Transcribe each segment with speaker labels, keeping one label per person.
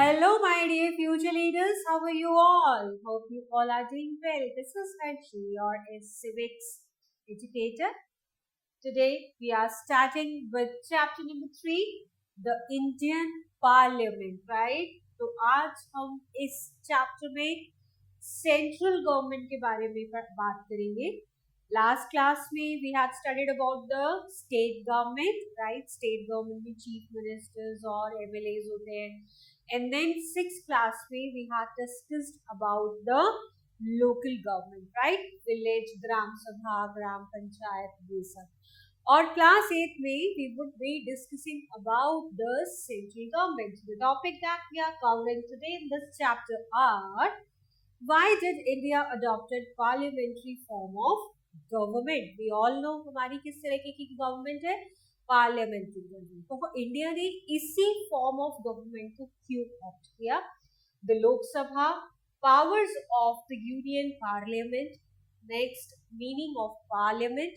Speaker 1: Hello, my dear future leaders. How are you all? Hope you all are doing well. This is Hanshi, your civics educator. Today, we are starting with chapter number 3, the Indian Parliament, right? तो आज हम इस chapter में central government के बारे में बात करेंगे. लास्ट क्लास में we had studied about the state government, right? State government में चीफ मिनिस्टर्स और एमएलएज होते हैं. And then 6th class we had discussed about the local government, right? Village, Gram Sabha, Gram Panchayat, ये सब. और class 8 में we would be discussing about the central government. The topic that we are covering today in this chapter are why did India adopted parliamentary form of government? We all know हमारी किस तरह की government है, parliamentary government. तो India ने इसी form of government को क्यों ऑप्ट किया? The Lok Sabha, powers of the union parliament. Next, meaning of parliament.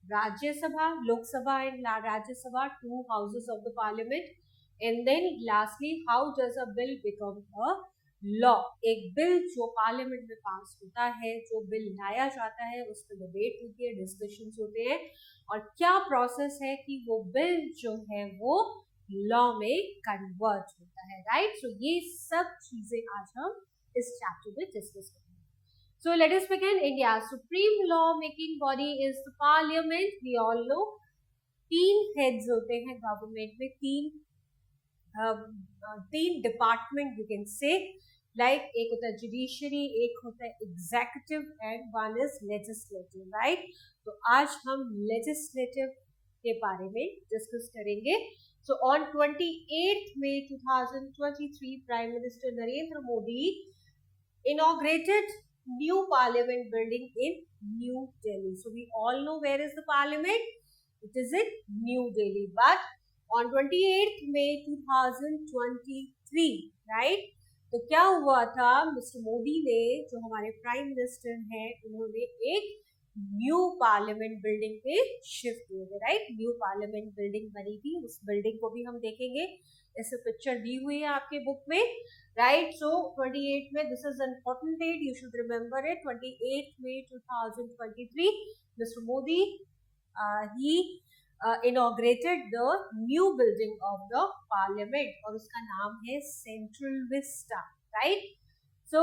Speaker 1: Rajya Sabha, Lok Sabha and Rajya Sabha, two houses of the parliament. And then lastly, how does a bill become a law? एक bill जो parliament में pass होता है, जो bill लाया जाता है, उस पर डिबेट होती है, डिस्कशंस होते हैं, और क्या प्रोसेस है कि वो बिल जो है वो लॉ में कन्वर्ट होता है, राइट? सो ये सब चीजें आज हम इस चैप्टर में डिस्कस करेंगे. So let us begin. India supreme law making body is the parliament. We all know 3 heads होते हैं गवर्नमेंट में, 3 department you can say, like एक होता है जुडिशरी, एक होता है executive and one is legislative, right? तो आज हम लेजिस्लेटिव के बारे में डिस्कस करेंगे. So on 28 May 2023 prime minister Narendra Modi inaugurated new parliament building in New Delhi. So we all know where is the parliament? It is in New Delhi. But on 28 May 2023, right? तो क्या हुआ था? Mister Modi ने, जो हमारे prime minister हैं, उन्होंने एक न्यू पार्लियामेंट बिल्डिंग पे शिफ्ट हुए थे, राइट? न्यू पार्लियामेंट बिल्डिंग बनी थी. उस बिल्डिंग को भी हम देखेंगे, ऐसे पिक्चर दी हुई है आपके बुक में, राइट? सो 28 में, this is an important date, you should remember it. 28 May 2023 mister Modi he inaugurated the new building of the parliament, और उसका नाम है Central Vista, right? So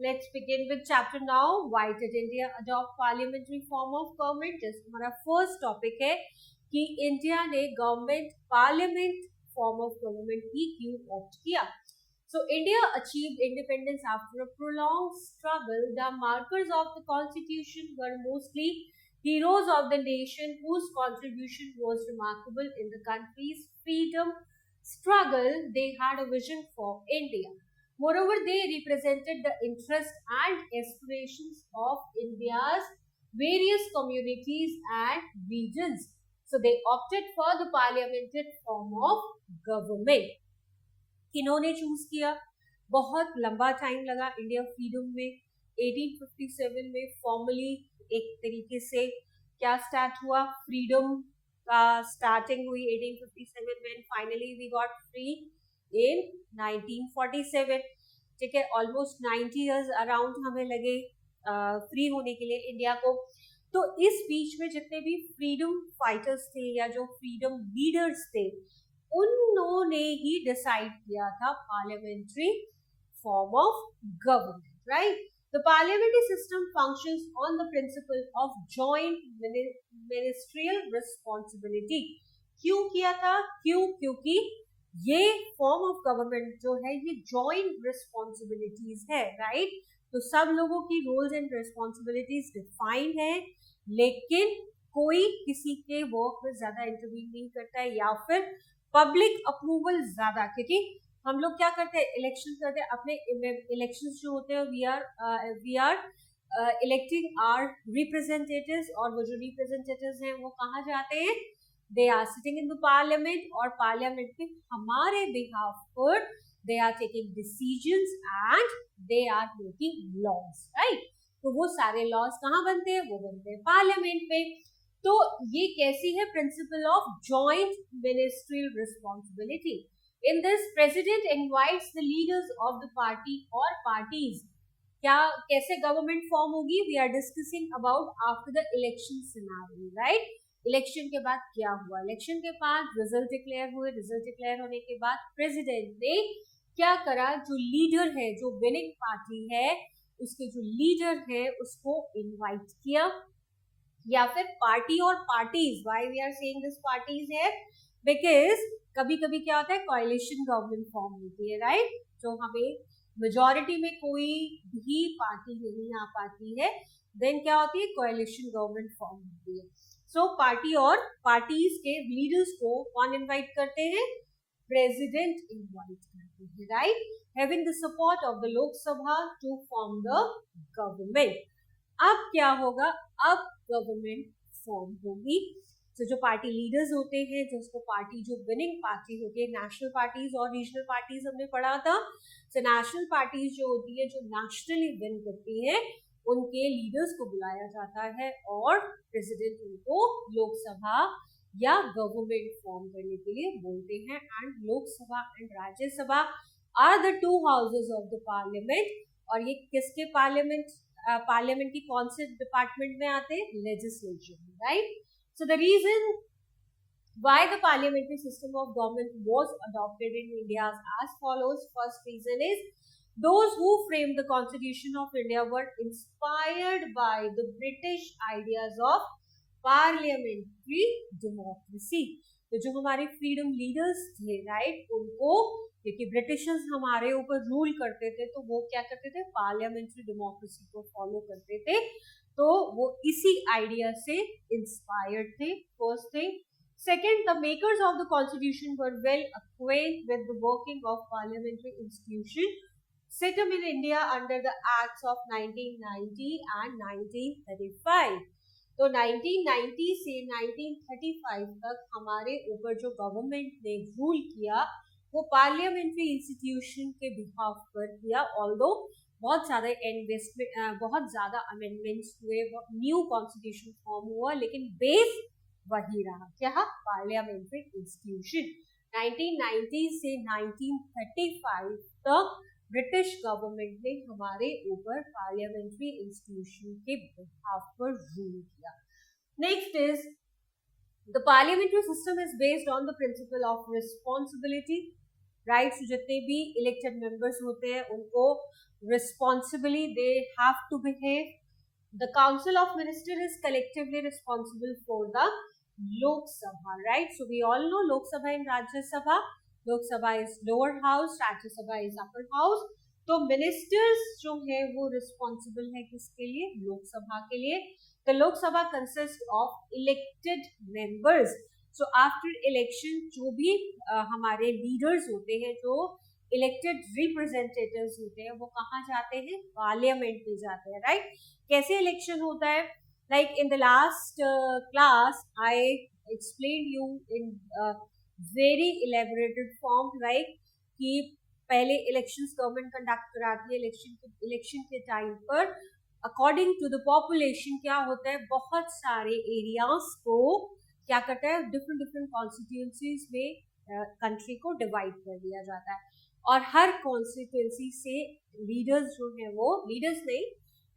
Speaker 1: let's begin with chapter now. Why did India adopt parliamentary form of government? जैसे हमारा first topic है कि India ने government parliament form of government ही क्यों ऑप्ट किया. So India achieved independence after a prolonged struggle. The markers of the constitution were mostly heroes of the nation whose contribution was remarkable in the country's freedom struggle. They had a vision for India. Moreover, they represented the interests and aspirations of India's various communities and regions. So they opted for the parliamentary form of government. किन्होंने choose किया? बहुत लंबा time लगा India freedom में. 1857 में formally एक तरीके से क्या स्टार्ट हुआ? फ्रीडम का स्टार्टिंग हुई 1857 में. Finally we got free in 1947. ठीक है, ऑलमोस्ट 90 इयर्स अराउंड हमें लगे फ्री होने के लिए इंडिया को. तो इस बीच में जितने भी फ्रीडम फाइटर्स थे या जो फ्रीडम लीडर्स थे, उन्होंने ही डिसाइड किया था parliamentary form of government, right? The parliamentary system functions on the principle of joint ministerial responsibility. क्यों किया था? क्योंकि ये फॉर्म ऑफ गवर्नमेंट जो है ये जॉइंट रिस्पॉन्सिबिलिटीज है, राइट? तो सब लोगों की रोल्स एंड रिस्पॉन्सिबिलिटीज डिफाइन है, लेकिन कोई किसी के वर्क में ज्यादा इंटरवीन नहीं करता है, या फिर पब्लिक अप्रूवल ज्यादा, क्योंकि हम लोग क्या करते हैं? इलेक्शन करते हैं. अपने इलेक्शंस जो होते हैं, we are electing our representatives, और वो जो रिप्रेजेंटेटिव्स हैं वो कहाँ जाते हैं? They are sitting in the parliament, और पार्लियामेंट में हमारे बिहाफ पर they are taking decisions and they are making laws, right? तो वो सारे लॉज कहाँ बनते हैं? वो बनते हैं पार्लियामेंट में. तो ये कैसी है? Principle of joint ministerial responsibility. In this, president invites the leaders of the party or parties. क्या कैसे गवर्नमेंट फॉर्म होगी? We are discussing about after the election scenario, right? Election के बाद क्या हुआ? इलेक्शन के बाद रिजल्ट डिक्लेयर हुए, रिजल्ट डिक्लेयर होने के बाद प्रेसिडेंट ने क्या करा? जो लीडर है, जो विनिंग पार्टी है, उसके जो लीडर है उसको इनवाइट किया, या फिर पार्टी और parties. Why we are saying this parties है? बिकॉज कभी कभी क्या होता है, कोalition गवर्नमेंट फॉर्म होती है, राइट? जो हमें मेजॉरिटी में कोई भी पार्टी नहीं आ पाती है, देन क्या होती है, कोalition गवर्नमेंट फॉर्म होती है. सो पार्टी और पार्टीज के लीडर्स को कौन इनवाइट करते हैं? प्रेसिडेंट इनवाइट करते हैं, right? Having the support of the Lok Sabha to form the government. अब क्या होगा? अब गवर्नमेंट फॉर्म होगी. तो जो पार्टी लीडर्स होते हैं, जिसको पार्टी, जो विनिंग पार्टी होती है, नेशनल पार्टीज और रीजनल पार्टीज हमने पढ़ा था. तो नेशनल पार्टीज जो होती है, जो नेशनली विन करती है, उनके लीडर्स को बुलाया जाता है और प्रेसिडेंट उनको लोकसभा या गवर्नमेंट फॉर्म करने के लिए बोलते हैं. And Lok Sabha and Rajya Sabha are the two houses of the parliament. और ये किसके पार्लियामेंट? पार्लियामेंट की कौन से डिपार्टमेंट में आते हैं? Legislature, right? So the reason why the parliamentary system of government was adopted in India is as follows. First reason is those who framed the Constitution of India were inspired by the British ideas of parliamentary democracy. तो जो हमारे freedom leaders थे, right, उनको, क्योंकि Britishers हमारे ऊपर rule करते थे, तो वो क्या करते थे? पार्लियामेंट्री डेमोक्रेसी को फॉलो करते थे. तो वो इसी आइडिया से इंस्पायर्ड थे. First thing. Second, the makers of the constitution were well acquainted with the working of parliamentary institution set up in India under the Acts of 1990 and 1935. तो 1990 से 1935 तक हमारे ऊपर जो गवर्नमेंट ने रूल किया, वो पार्लियामेंट्री इंस्टीट्यूशन के बिहाफ पर किया. ऑल्दो बहुत ज़्यादा इन्वेस्टमेंट, बहुत ज़्यादा अमेंडमेंट्स हुए, न्यू कॉन्स्टिट्यूशन फॉर्म हुआ, लेकिन बेस वही रहा. क्या? Parliamentary institution. 1990 से 1935 तक ब्रिटिश गवर्नमेंट ने हमारे ऊपर पार्लियामेंट्री इंस्टीट्यूशन के बिहाफ पर रूल किया. Next is the parliamentary system is based on the principle of responsibility, right? जितने भी इलेक्टेड मेंबर्स होते हैं उनको responsibly they have to behave. The council of minister is collectively responsible for the Lok Sabha, right? So we all know Lok Sabha and Rajya Sabha. Lok Sabha is lower house, Rajya Sabha is upper house. तो ministers जो है वो responsible है किसके लिए? लोकसभा के लिए. The Lok Sabha consist of elected members. So after election जो भी हमारे लीडर्स होते हैं, जो इलेक्टेड रिप्रेजेंटेटिव्स होते हैं, वो कहाँ जाते हैं? पार्लियामेंट में जाते हैं, राइट? कैसे इलेक्शन होता है? Like in the last class I explain you in very elaborated form, right, कि पहले इलेक्शंस गवर्नमेंट कंडक्ट कराती है. इलेक्शन के टाइम पर अकॉर्डिंग टू द पॉपुलेशन क्या होता है, बहुत सारे एरियाज को क्या करता है, डिफरेंट कॉन्स्टिट्यूंसीज में कंट्री को डिवाइड कर दिया जाता है. और हर कॉन्स्टिट्यूंसी से लीडर्स जो है, वो लीडर्स नहीं,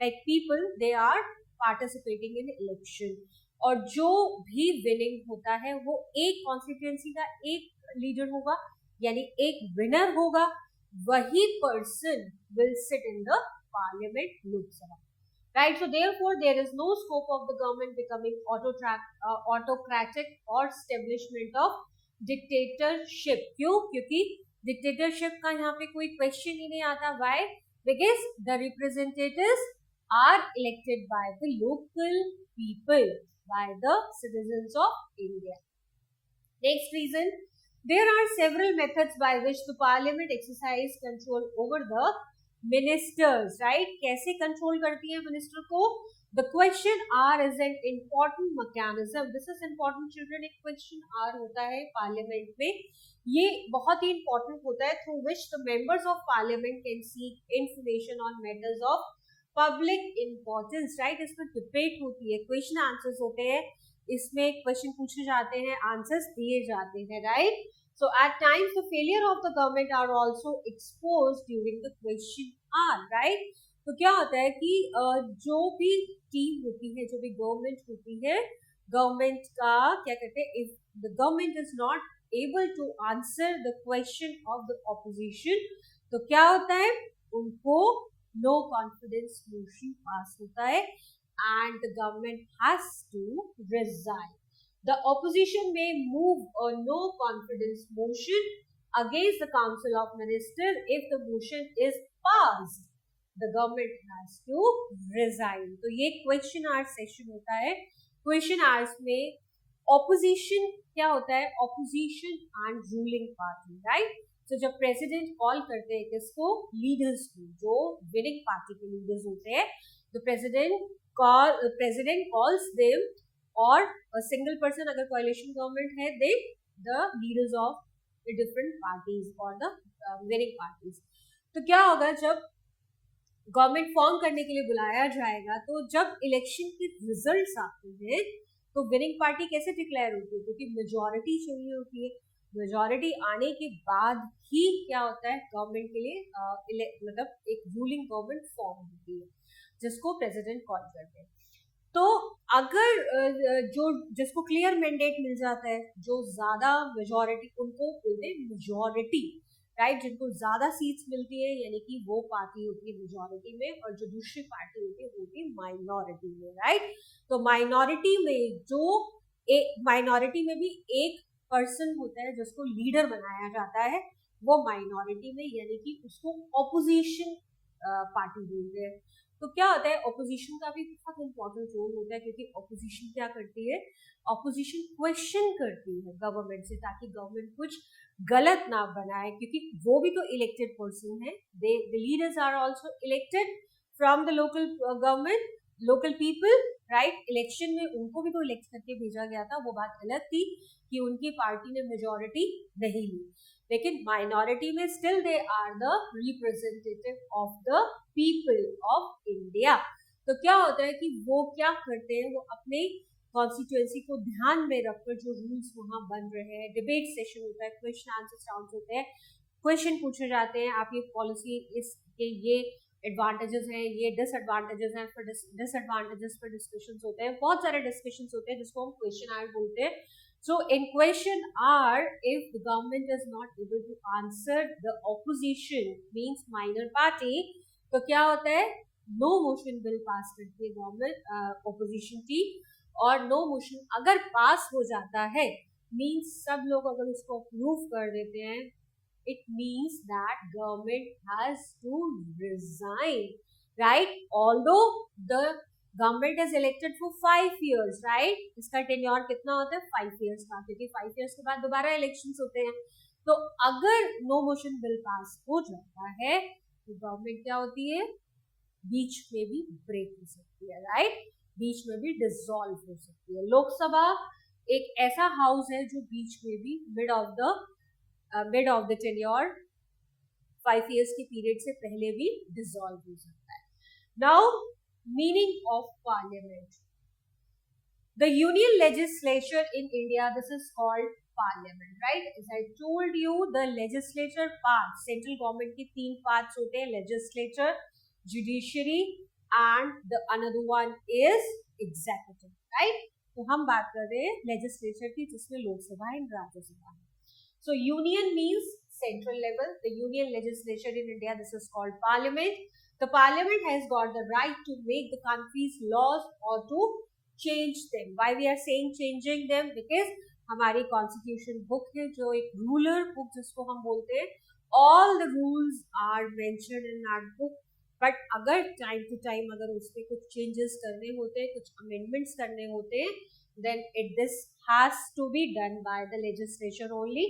Speaker 1: like people, they are participating in election. और जो भी विनिंग होता है वो एक कॉन्स्टिट्यूएंसी का एक लीडर होगा, यानी एक विनर होगा. वही person will sit in the parliament, Lok Sabha, right? So therefore there is no scope of the government becoming autocratic और एस्टेब्लिशमेंट ऑफ डिक्टेटरशिप. क्यों? क्योंकि डिक्टेटरशिप का यहाँ पे कोई क्वेश्चन ही नहीं आता. Why? Because the representatives are elected by the local people, by the citizens of India. Next reason, there are several methods by which the parliament exercise control over the ministers, right? कैसे control करती है minister को? The question R is an important mechanism. This is important children. एक question R होता है parliament में, ये बहुत ही important होता है, through which the members of parliament can seek information on matters of public importance, right? इसमें डिबेट होती है, क्वेश्चन आंसर्स होते हैं, इसमें क्वेश्चन पूछे जाते हैं, आंसर्स दिए जाते हैं, right? So at times the failure of the government are also exposed during the question hour, right? तो क्या होता है कि जो भी टीम होती है, जो भी गवर्नमेंट होती है, गवर्नमेंट का क्या कहते हैं, if the government is not able to answer the question of the opposition, तो क्या होता है, उनको नो कॉन्फिडेंस मोशन पास होता है and the government has to resign. The opposition may move a no confidence motion against the Council of Ministers. If the motion is passed, the government has to resign. तो ये question hour session होता है. Question hours में opposition क्या होता है? Opposition and ruling party, right? तो जब प्रेसिडेंट कॉल करते हैं किसको? लीडर्स को, जो विनिंग पार्टी के लीडर्स होते हैं. तो president calls them, or a single person अगर coalition government है, they the leaders of the different parties or the winning parties. तो क्या होगा, जब गवर्नमेंट फॉर्म करने के लिए बुलाया जाएगा, तो जब इलेक्शन के रिजल्ट्स आते हैं तो विनिंग पार्टी कैसे डिक्लेयर होती है? क्योंकि मेजॉरिटी चाहिए होती है. मेजॉरिटी आने के बाद ही क्या होता है, गवर्नमेंट के लिए मतलब एक रूलिंग गवर्नमेंट फॉर्म होती है, जिसको प्रेसिडेंट कॉल करते हैं. तो अगर जो जिसको क्लियर मैंडेट मिल जाता है, जो ज्यादा मेजॉरिटी, उनको बोलते हैं मेजॉरिटी, राइट? जिनको ज्यादा सीट्स मिलती है, यानी कि वो पार्टी होती है मेजॉरिटी में, और जो दूसरी पार्टी होती है वो होती है माइनॉरिटी में, राइट? तो माइनॉरिटी में भी एक पर्सन होता है जिसको लीडर बनाया जाता है, वो माइनॉरिटी में, यानी कि उसको ऑपोजिशन पार्टी बोलते हैं. तो क्या होता है, ऑपोजिशन का भी बहुत इंपॉर्टेंट रोल होता है, क्योंकि ऑपोजिशन क्या करती है, ऑपोजिशन क्वेश्चन करती है गवर्नमेंट से, ताकि गवर्नमेंट कुछ गलत ना बनाए, क्योंकि वो भी तो इलेक्टेड पर्सन है. The leaders are also elected from the local government, local people, right? Election में उनको भी तो इलेक्ट करके भेजा गया था. वो बात अलग थी कि उनकी पार्टी ने मेजॉरिटी नहीं ली, लेकिन माइनॉरिटी में still they are the representative of the people of India. तो क्या होता है कि वो क्या करते हैं, वो अपने कॉन्स्टिट्यूएंसी को ध्यान में रखकर जो रूल्स वहां बन रहे हैं, डिबेट सेशन होता है, क्वेश्चन आंसर राउंड होते हैं, क्वेश्चन पूछे जाते हैं, आप ये पॉलिसी, इसके ये एडवांटेजेस हैं, ये डिसएडवांटेजेस हैं, फिर डिसएडवांटेजेस पर डिस्कशंस होते हैं, बहुत सारे डिस्कशंस होते हैं, जिसको हम क्वेश्चन आवर बोलते हैं. So in question R, if the government is not able to answer the opposition, means minor party, तो क्या होता है, नो मोशन बिल पास करती है गवर्नमेंट, ऑपोजिशन की. और नो मोशन अगर पास हो जाता है, मीन्स सब लोग अगर उसको अप्रूव कर देते हैं, it means that government has to resign, right? Although the government is elected for 5 years, right? इसका टेन्योर कितना होता है, 5 years का, क्योंकि 5 years के बाद दोबारा इलेक्शंस होते हैं. तो अगर नो मोशन बिल पास हो जाता है, तो गवर्नमेंट क्या होती है, बीच में भी ब्रेक हो सकती है, राइट? बीच में भी डिसॉल्व हो सकती है. लोकसभा एक ऐसा हाउस है जो बीच में भी mid of the tenure 5 years के पीरियड से पहले भी डिसॉल्व हो सकता है. Now meaning of parliament. The union legislature in India, this is called parliament, right? As I told you, the legislature parts, central government के 3 parts होते हैं, legislature, judiciary and the another one is executive, right? तो हम बात कर रहे हैं legislature की, जिसमें लोकसभा and राज्यसभा है. So union means central level. The union legislature in India, this is called parliament. The parliament has got the right to make the country's laws or to change them. Why we are saying changing them? Because हमारी constitution book है, जो एक ruler book जिसको हम बोलते हैं, all the rules are mentioned in that book. But अगर time to time अगर उसमें कुछ changes करने होते हैं, कुछ amendments करने होते हैं, then this has to be done by the legislature only,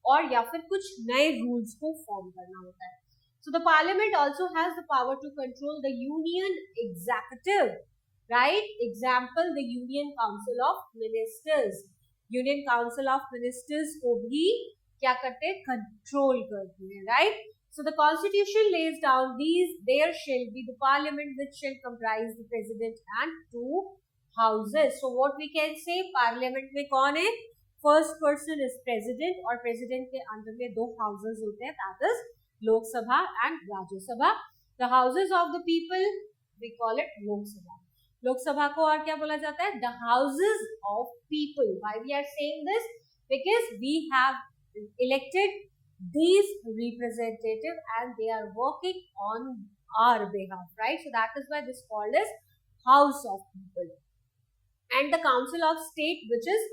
Speaker 1: और या फिर कुछ नए rules को form करना होता है. So the parliament also has the power to control the union executive, right? Example, the Union Council of Ministers. Union Council of Ministers को भी क्या करते हैं, control करते हैं, right? So the constitution lays down these, there shall be the parliament which shall comprise the president and 2 houses. So what we can say, parliament में कौन है? फर्स्ट पर्सन इज प्रेसिडेंट और प्रेसिडेंट के under में 2 houses होते हैं, that is Lok Sabha and Rajya Sabha. The houses of the people we call it Lok Sabha. Lok Sabha को और क्या बोला जाता है? The houses of people. Why we are saying this? Because we have elected these representative and they are working on our behalf, right? So that is why this called as House of People. And the Council of State, which is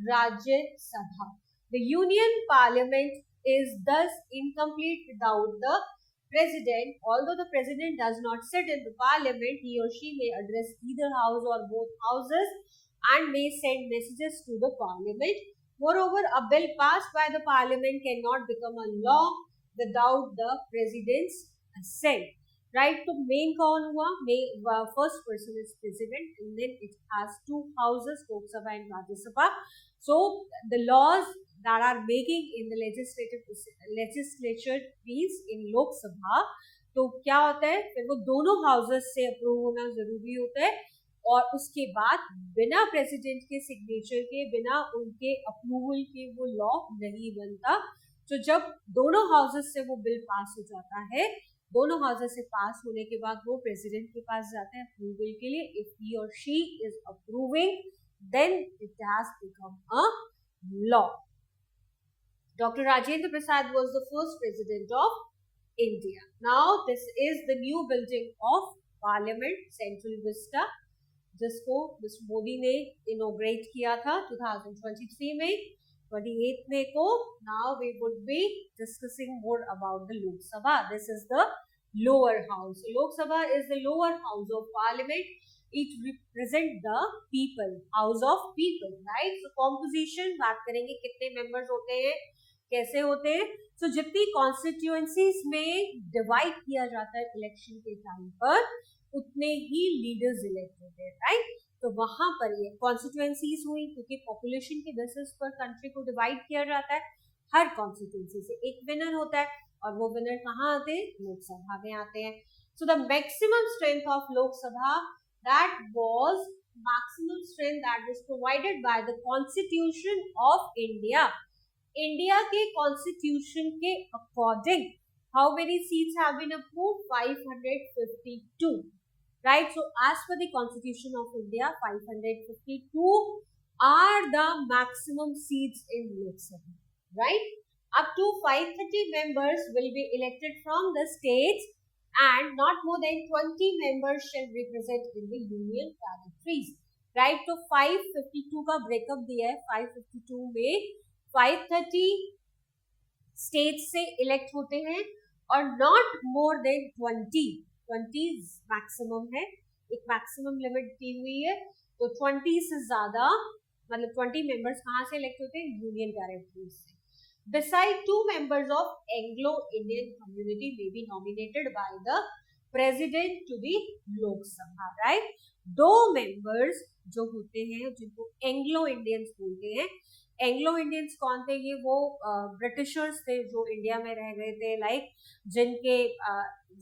Speaker 1: Rajya Sabha. The Union Parliament is thus incomplete without the President. Although the President does not sit in the Parliament, he or she may address either house or both houses and may send messages to the Parliament. Moreover, a bill passed by the Parliament cannot become a law without the President's assent. Right? So, main कौन हुआ? First person is President, and then it has 2 houses, Lok Sabha and Rajya Sabha. So, the laws that are making in the legislature means in Lok Sabha, तो क्या होता है? फिर वो दोनों houses से approve होना जरूरी होता है. और उसके बाद बिना प्रेसिडेंट के सिग्नेचर के, बिना उनके अप्रूवल के वो लॉ नहीं बनता. तो जब दोनों हाउसेस से वो बिल पास हो जाता है, दोनों हाउसेस से पास होने के बाद वो प्रेसिडेंट के पास जाते हैं अप्रूवल के लिए. इफ ही और she is approving, then it has become a law. Doctor Rajendra Prasad was the first president of India. Now this is the new building of parliament, Central Vista, जिसको मिस्टर मोदी ने inaugurate किया था 2023 में, 28 मई को. Now we would be discussing more about the Lok Sabha. This is the lower house. Lok Sabha is the lower house of parliament. It represent the people, house of people, right? So composition बात करेंगे, कितने members होते हैं, कैसे होते हैं. सो जितनी कॉन्स्टिट्यूएंसीज में डिवाइड किया जाता है इलेक्शन के टाइम पर, उतने ही लीडर्स इलेक्ट होते हैं, राइट? तो वहां पर ये कॉन्स्टिट्यूएंसीज हुई, क्योंकि पॉपुलेशन के बेसिस पर कंट्री को डिवाइड किया जाता है. हर कॉन्स्टिट्यूएंसी से एक विनर होता है और वो विनर कहाँ आते हैं? लोकसभा में आते हैं. So the maximum strength of Lok Sabha, that was maximum strength that was provided by the constitution of India. India के कॉन्स्टिट्यूशन के according how many seats have been approved? 552. Right? So, as per the Constitution of India, 552 are the maximum seats in Lok Sabha. Right? Up to 530 members will be elected from the states and not more than 20 members shall represent in the union territories. Right? So, 552 का breakup दिया है. 552 में 530 states से elect होते हैं और not more than 20 maximum है. एक मैक्सिमम लिमिट दी हुई है. तो 20 से ज्यादा, मतलब 20 मेंबर्स कहाँ से इलेक्ट होते हैं? यूनियन टेरिटरीज से. Beside 2 members of Anglo Indian community may be nominated by the president to the Lok Sabha. Right? 2 members जो होते हैं, जिनको एंग्लो इंडियंस बोलते हैं. एंग्लो इंडियंस कौन थे? ये वो ब्रिटिशर्स थे जो इंडिया में रह गए थे, लाइक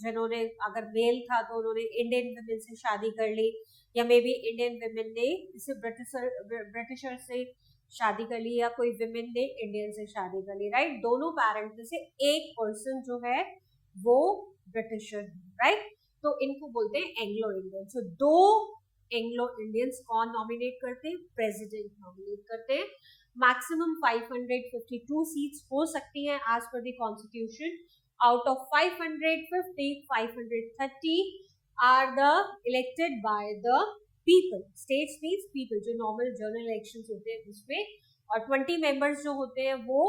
Speaker 1: जिन्होंने, अगर मेल था तो उन्होंने इंडियन विमेन से शादी कर ली, या मे बी इंडियन विमेन ने इसे ब्रिटिशर से शादी कर ली, या कोई विमेन ने इंडियन से शादी कर ली. राइट? दोनों पेरेंट्स में से एक पर्सन जो है वो ब्रिटिशर है. राइट? तो इनको बोलते हैं एंग्लो इंडियन. सो 2 एंग्लो इंडियंस कौन नॉमिनेट करते हैं? प्रेसिडेंट नॉमिनेट करते हैं. मैक्सिमम 552 सीट्स हो सकती हैं as per the constitution. Out of 550, 530 are the elected by the people. States means people, जो नॉर्मल जनरल इलेक्शंस होते हैं उसमें. और 20 मेंबर्स जो होते हैं वो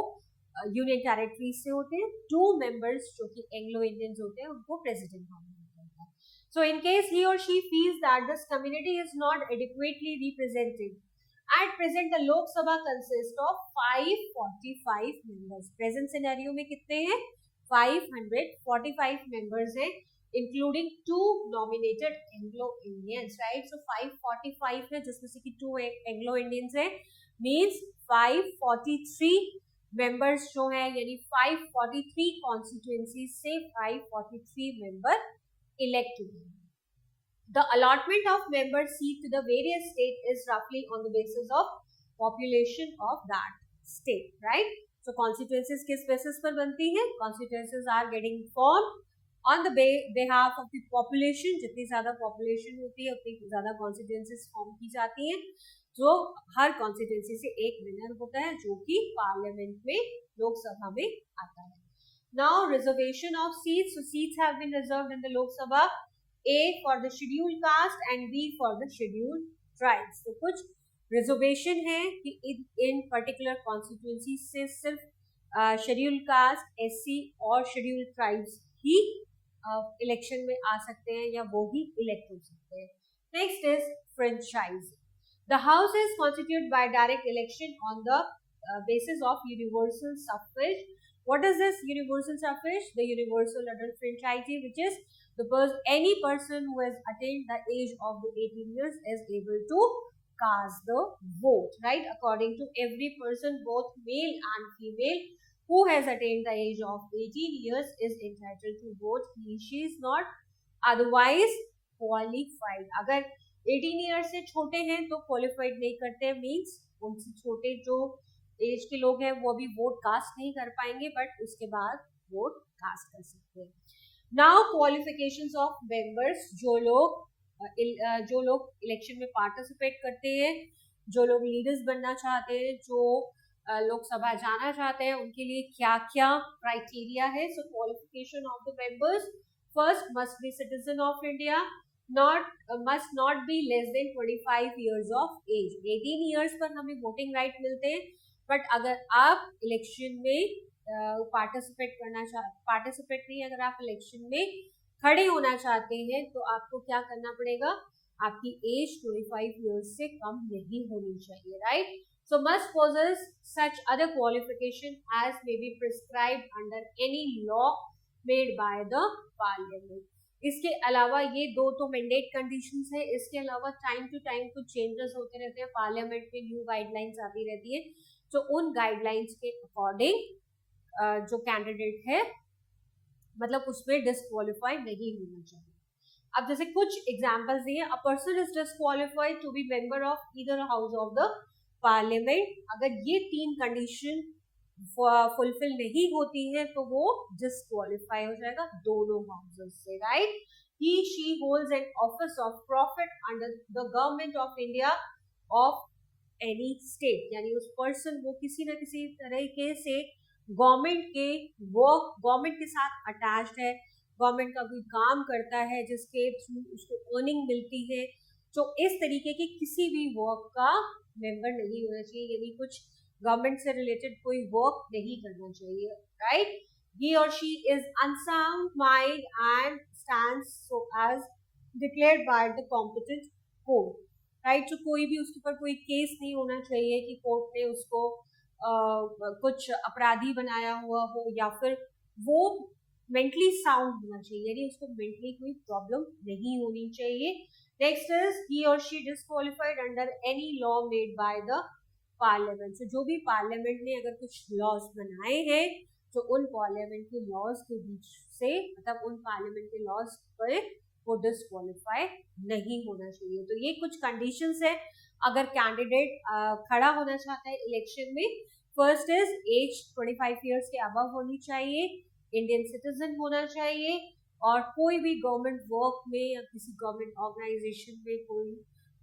Speaker 1: यूनियन टेरिटरीज से होते हैं. 2 मेंबर्स जो कि एंग्लो इंडियंस होते हैं उनको प्रेसिडेंट नॉमिनेट करता है. सो इन केस ही और she feels that this community is not adequately represented, at present the Lok Sabha consists of 545 members. Present scenario में कितने हैं? 545 members हैं, including 2 nominated Anglo-Indians. Right? So 545 है, जिसमें से कि 2 Anglo-Indians हैं, means 543 members जो हैं, यानी 543 constituencies से 543 member elected. The allotment of member seat to the various state is roughly on the basis of population of that state, right? So constituencies किस basis पर बनती हैं? Constituencies are getting formed on the behalf of the population. जितनी ज़्यादा population होती है उतनी ज़्यादा constituencies form की जाती हैं. जो हर constituency से एक winner होता है जो कि parliament में लोकसभा में आता है. Now reservation of seats. So seats have been reserved in the Lok Sabha. A for the scheduled caste and B for the scheduled tribes. तो कुछ रिजर्वेशन है कि इन पर्टिकुलर कॉन्स्टिट्यूएंसी से सिर्फ शेड्यूल्ड कास्ट, एससी और शेड्यूल्ड ट्राइब्स ही election में आ सकते हैं या वो ही इलेक्ट हो सकते हैं. Next is franchise. The house is constituted bye direct election on the basis of universal suffrage. What is this universal suffrage? The universal adult franchise, which is any person who has attained the age of the 18 years is able to cast the vote, right? According to every person, both male and female, who has attained the age of 18 years is entitled to vote. She is not otherwise qualified. अगर 18 years से छोटे हैं तो qualified नहीं करते, means उनसे छोटे जो एज के लोग हैं वो भी वोट कास्ट नहीं कर पाएंगे, बट उसके बाद वोट कास्ट कर सकते हैं. Now qualifications of members. जो लोग इलेक्शन में पार्टिसिपेट करते हैं, जो लोग लीडर्स बनना चाहते हैं, जो लोकसभा जाना चाहते हैं, उनके लिए क्या क्या क्राइटेरिया है. So qualification of the members. First, must be citizen of India, must not be less than 25 years of age. 18 years पर हमें वोटिंग राइट मिलते हैं, बट अगर आप इलेक्शन में पार्टिसिपेट नहीं, अगर आप इलेक्शन में खड़े होना चाहते हैं तो आपको क्या करना पड़ेगा? आपकी एज 25 इयर्स से कम नहीं होनी चाहिए, right? So must possess such other qualification as may be prescribed under any law made by the parliament. इसके अलावा ये दो तो मैंडेट कंडीशंस है. इसके अलावा टाइम टू टाइम कुछ चेंजेस होते रहते हैं, पार्लियामेंट में न्यू गाइडलाइंस आती रहती है. तो उन गाइडलाइंस के अकॉर्डिंग जो कैंडिडेट है मतलब उसमें डिस्क्वालीफाई नहीं होना चाहिए. अब जैसे कुछ एग्जांपल्स दिए. A person is disqualified to be member of either house of the parliament. अगर ये तीन कंडीशन फुलफिल नहीं होती है तो वो डिस्क्वालीफाई हो जाएगा दोनों हाउसेस से, right? He she holds an office of profit under the government of India of any state. यानी उस पर्सन वो किसी न किसी तरीके से गवर्नमेंट के साथ अटैच्ड है, गवर्नमेंट का कोई काम करता है जिसके थ्रू उसको अर्निंग मिलती है. तो इस तरीके के किसी भी वर्क का मेंबर नहीं होना चाहिए, यानी कुछ गवर्नमेंट से रिलेटेड कोई वर्क नहीं करना चाहिए, right? He or she is unsound mind and stands so as declared by the competent court, right? तो कोई भी उसके ऊपर कोई केस नहीं होना चाहिए कि कोर्ट ने उसको कुछ अपराधी बनाया हुआ हो, या फिर वो मेंटली साउंड होना चाहिए, यानी उसको मेंटली कोई प्रॉब्लम नहीं होनी चाहिए. नेक्स्ट इज ही और she disqualified under any law made by the parliament. so, जो भी पार्लियामेंट ने अगर कुछ लॉज बनाए हैं तो उन पार्लियामेंट के लॉज के बीच से मतलब उन पार्लियामेंट के लॉज पर वो डिस्क्वालीफाई नहीं होना चाहिए. तो ये कुछ कंडीशंस है अगर कैंडिडेट खड़ा होना चाहता है इलेक्शन में. फर्स्ट इज एज 25 इयर्स के अबव होनी चाहिए, इंडियन सिटीजन होना चाहिए, और कोई भी गवर्नमेंट वर्क में या किसी गवर्नमेंट ऑर्गेनाइजेशन में कोई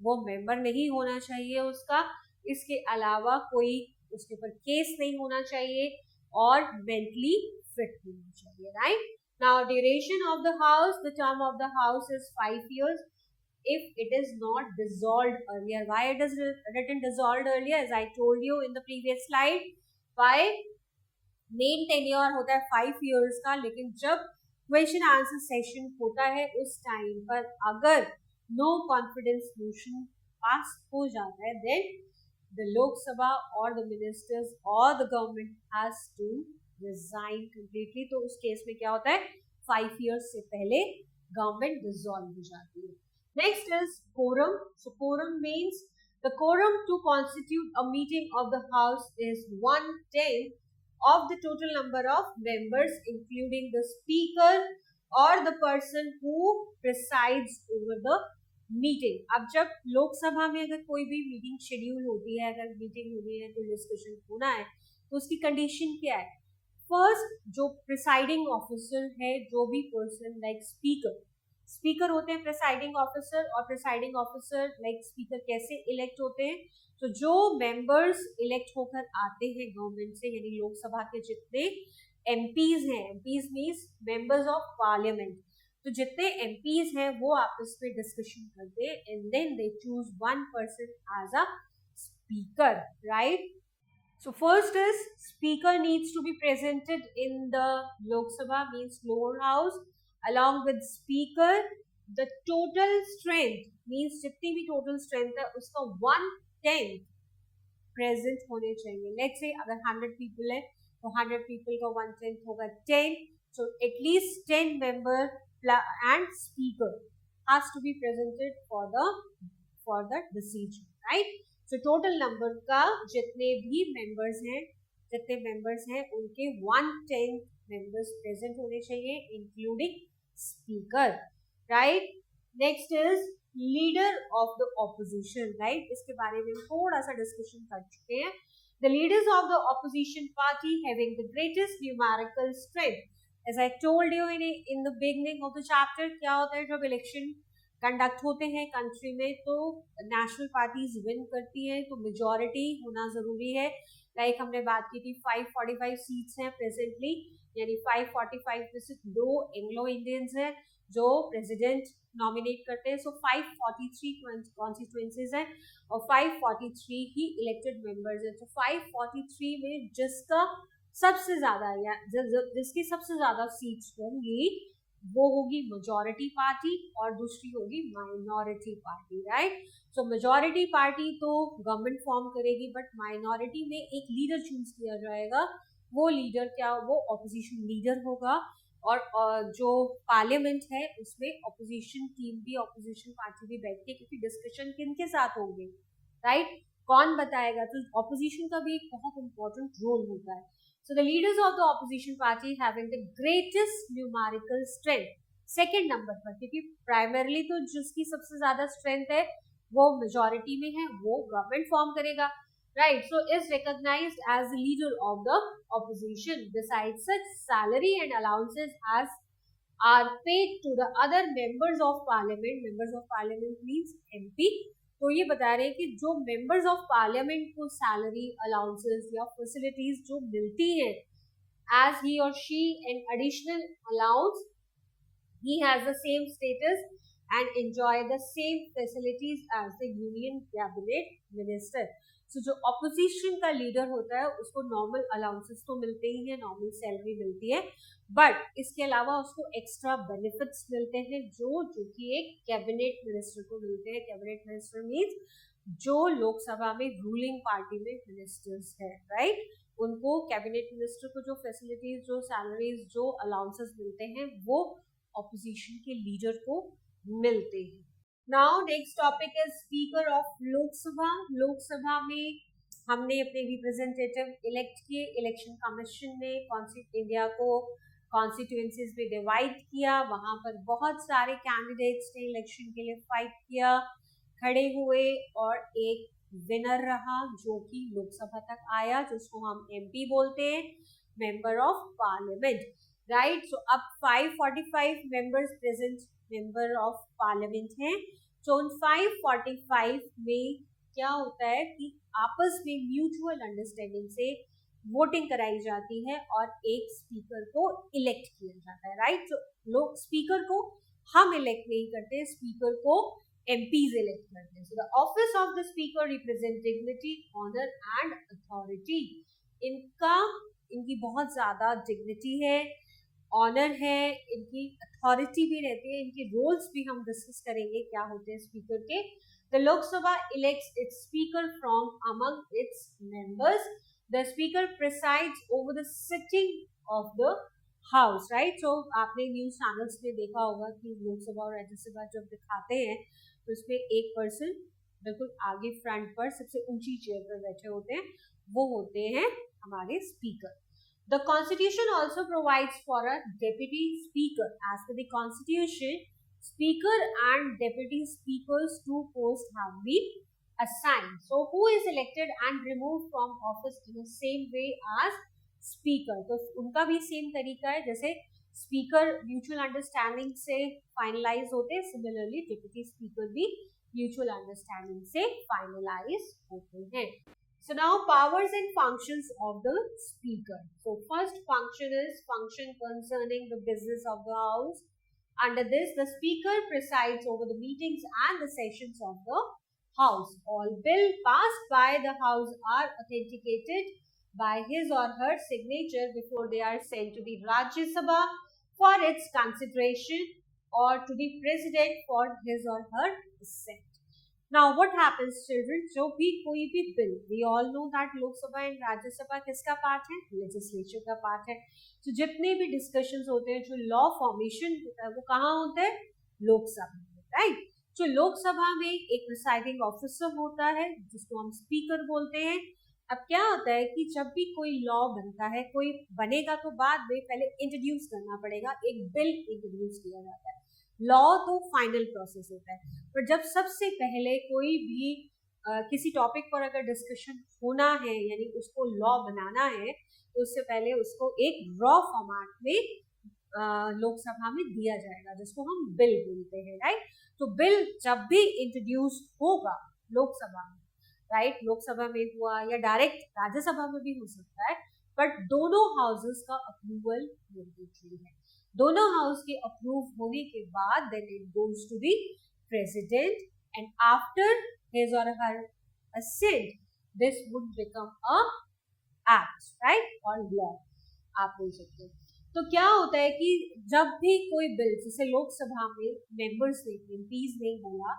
Speaker 1: वो मेंबर नहीं होना चाहिए उसका. इसके अलावा कोई उसके ऊपर केस नहीं होना चाहिए और मेंटली फिट होना चाहिए, right? Now duration of the house, the term of the house is 5 years if it is not dissolved earlier. Why it is written dissolved earlier? As I told you in the previous slide, why main tenure होता है 5 years का, लेकिन जब question answer session होता है उस time पर अगर नो कॉन्फिडेंस मोशन पास हो जाता है, then the Lok Sabha or the ministers or the government has to resign completely. तो उस केस में क्या होता है, 5 years से पहले गवर्नमेंट डिसॉल्व हो जाती है. Next is quorum. So quorum means the quorum to constitute a meeting of the house is 1/10 of the total number of members, including the speaker or the person who presides over the meeting. अब जब लोकसभा में अगर कोई भी meeting schedule होती है, अगर meeting होनी है, कोई डिस्कशन होना है, तो उसकी कंडीशन क्या है? फर्स्ट, जो प्रिसाइडिंग ऑफिसर है, जो भी पर्सन लाइक स्पीकर होते हैं प्रिसाइडिंग ऑफिसर, और प्रिसाइडिंग ऑफिसर लाइक स्पीकर कैसे इलेक्ट होते हैं? तो जो मेंबर्स इलेक्ट होकर आते हैं गवर्नमेंट से, यानी लोकसभा के जितने एमपीज हैं, MPs means members of parliament, तो जितने एमपीज हैं वो आपस में डिस्कशन करते हैं and then they choose one person as a speaker, right? So first is speaker needs to be presented in the Lok Sabha, means lower house. Along with speaker, the total strength means जितनी भी total strength है उसका 1/10 present होने चाहिए. Let's say अगर 100 people है तो 100 people का 1/10 होगा 10. So at least 10 member and speaker has to be presented for the decision, right? तो टोटल नंबर का जितने भी मेंबर्स हैं उनके 1/10 मेंबर्स प्रेजेंट होने चाहिए including speaker, right? Next is leader of the opposition, right? इसके बारे में थोड़ा सा डिस्कशन कर चुके हैं. The leaders of the opposition party having the greatest numerical strength, as I told you in the beginning of the chapter, क्या होता है जब इलेक्शन कंडक्ट होते हैं कंट्री में तो नेशनल पार्टीज विन करती हैं, तो मेजॉरिटी होना जरूरी है. लाइक हमने बात की थी 545 सीट्स हैं प्रेजेंटली, यानी 545 में से 2 एंग्लो इंडियंस हैं जो प्रेसिडेंट नॉमिनेट करते हैं. सो 543 कॉन्स्टिट्यूएंसीज हैं और 543 ही इलेक्टेड मेंबर्स हैं. तो 543 में जिसका सबसे ज्यादा या जिसकी सबसे ज्यादा सीट्स होंगी वो होगी मेजॉरिटी पार्टी और दूसरी होगी minority party, right? So majority party तो गवर्नमेंट फॉर्म करेगी, बट माइनॉरिटी में एक लीडर चूज किया जाएगा. वो लीडर क्या, वो ऑपोजिशन लीडर होगा. और जो पार्लियामेंट है उसमें ऑपोजिशन टीम भी, ऑपोजिशन पार्टी भी बैठती है, क्योंकि डिस्कशन किनके साथ होंगे, राइट? कौन बताएगा? तो ऑपोजिशन का भी एक बहुत इंपॉर्टेंट रोल होता है. So the leaders of the opposition party having the greatest numerical strength, second number पर, क्योंकि primarily तो जिसकी सबसे ज्यादा strength है वो majority में है, वो government form करेगा, right? So is recognized as the leader of the opposition. Besides such, salary and allowances as are paid to the other members of parliament. Members of parliament means MP. तो ये बता रहे हैं कि जो members of parliament को salary, allowances या facilities जो मिलती है, एज ही और she an additional allowance, he has the same status and enjoy the same facilities as the union cabinet minister. So जो ऑपोजिशन का लीडर होता है उसको नॉर्मल अलाउंसेस तो मिलते ही है, नॉर्मल सैलरी मिलती है, बट इसके अलावा उसको एक्स्ट्रा बेनिफिट्स मिलते हैं जो कि एक कैबिनेट मिनिस्टर को मिलते हैं. कैबिनेट मिनिस्टर मीन्स जो लोकसभा में रूलिंग पार्टी में मिनिस्टर्स है, राइट? उनको कैबिनेट मिनिस्टर को जो फैसिलिटीज, जो सैलरीज, जो अलाउंसेस मिलते हैं वो ऑपोजिशन के लीडर को मिलते हैं. Now next topic is speaker of Lok Sabha. Lok Sabha में हमने अपने रिप्रेजेंटेटिव इलेक्ट किए. इलेक्शन कमीशन ने इंडिया को कॉन्स्टिट्यूएंसीज में डिवाइड किया. वहां पर बहुत सारे कैंडिडेट्स ने इलेक्शन के लिए फाइट किया, खड़े हुए, और एक विनर रहा जो कि लोकसभा तक आया, जिसको हम एमपी बोलते हैं, मेंबर ऑफ पार्लियामेंट, राइट? सो अब 545 members present member of parliament हैं. तो उन 545 में क्या होता है कि आपस में म्यूचुअल अंडरस्टैंडिंग से वोटिंग कराई जाती है और एक स्पीकर को इलेक्ट किया जाता है, राइट? तो लोग स्पीकर को हम इलेक्ट नहीं करते, स्पीकर को एमपीज इलेक्ट करते हैं. So the office of the speaker represent dignity, honour and authority. इनकी बहुत ज्यादा डिग्निटी है, ऑनर है, इनकी अथॉरिटी भी रहती है. इनके रोल्स भी हम डिस्कस करेंगे क्या होते हैं स्पीकर के. The Lok Sabha elects its speaker from among its members. The speaker presides over the sitting of the house, right? So आपने न्यूज चैनल्स में देखा होगा कि लोकसभा और राज्यसभा जब दिखाते हैं तो इसमें एक पर्सन बिल्कुल आगे फ्रंट पर सबसे ऊंची चेयर पर बैठे होते हैं, वो होते हैं हमारे speaker. The Constitution also provides for a deputy speaker. As per the Constitution, speaker and deputy speakers two posts have been assigned. So who is elected and removed from office in the same way as speaker? तो उनका भी same तरीका है, जैसे speaker mutual understanding से finalise होते हैं, similarly deputy speaker भी म्यूचुअल अंडरस्टैंडिंग से फाइनलाइज होते हैं. So now powers and functions of the speaker. So first function is function concerning the business of the house. Under this, the speaker presides over the meetings and the sessions of the house. All bills passed by the house are authenticated by his or her signature before they are sent to the Rajya Sabha for its consideration or to the president for his or her assent. Now what happens children, जो भी कोई भी bill, we all know that Lok Sabha and Rajya Sabha किसका part है, legislature का part है. तो जितने भी डिस्कशंस होते हैं, जो लॉ फॉर्मेशन होता है, वो कहाँ होता है, लोकसभा में, राइट. जो लोकसभा में एक प्रिसाइडिंग ऑफिसर होता है जिसको हम स्पीकर बोलते हैं. अब क्या होता है कि जब भी कोई लॉ बनता है, कोई बनेगा तो बाद में पहले इंट्रोड्यूस करना पड़ेगा, एक बिल इंट्रोड्यूस किया जाता है. लॉ तो फाइनल प्रोसेस होता है, पर जब सबसे पहले कोई भी किसी टॉपिक पर अगर डिस्कशन होना है, यानी उसको लॉ बनाना है, तो उससे पहले उसको एक रॉ फॉर्मेट में लोकसभा में दिया जाएगा, जिसको हम बिल बोलते हैं, राइट. तो बिल जब भी इंट्रोड्यूस होगा लोकसभा में, राइट, लोकसभा में हुआ या डायरेक्ट राज्यसभा में भी हो सकता है, बट दोनों हाउसेस का अप्रूवल मैंडेटरी है. दोनों हाउस के अप्रूव होने के बाद then it goes to the president and after his और her assent this would become a act, right, और लॉ आप बोल सकते हो. तो क्या होता है कि जब भी कोई बिल, जैसे लोकसभा में मेंबर्स ने, एमपीज ने बोला,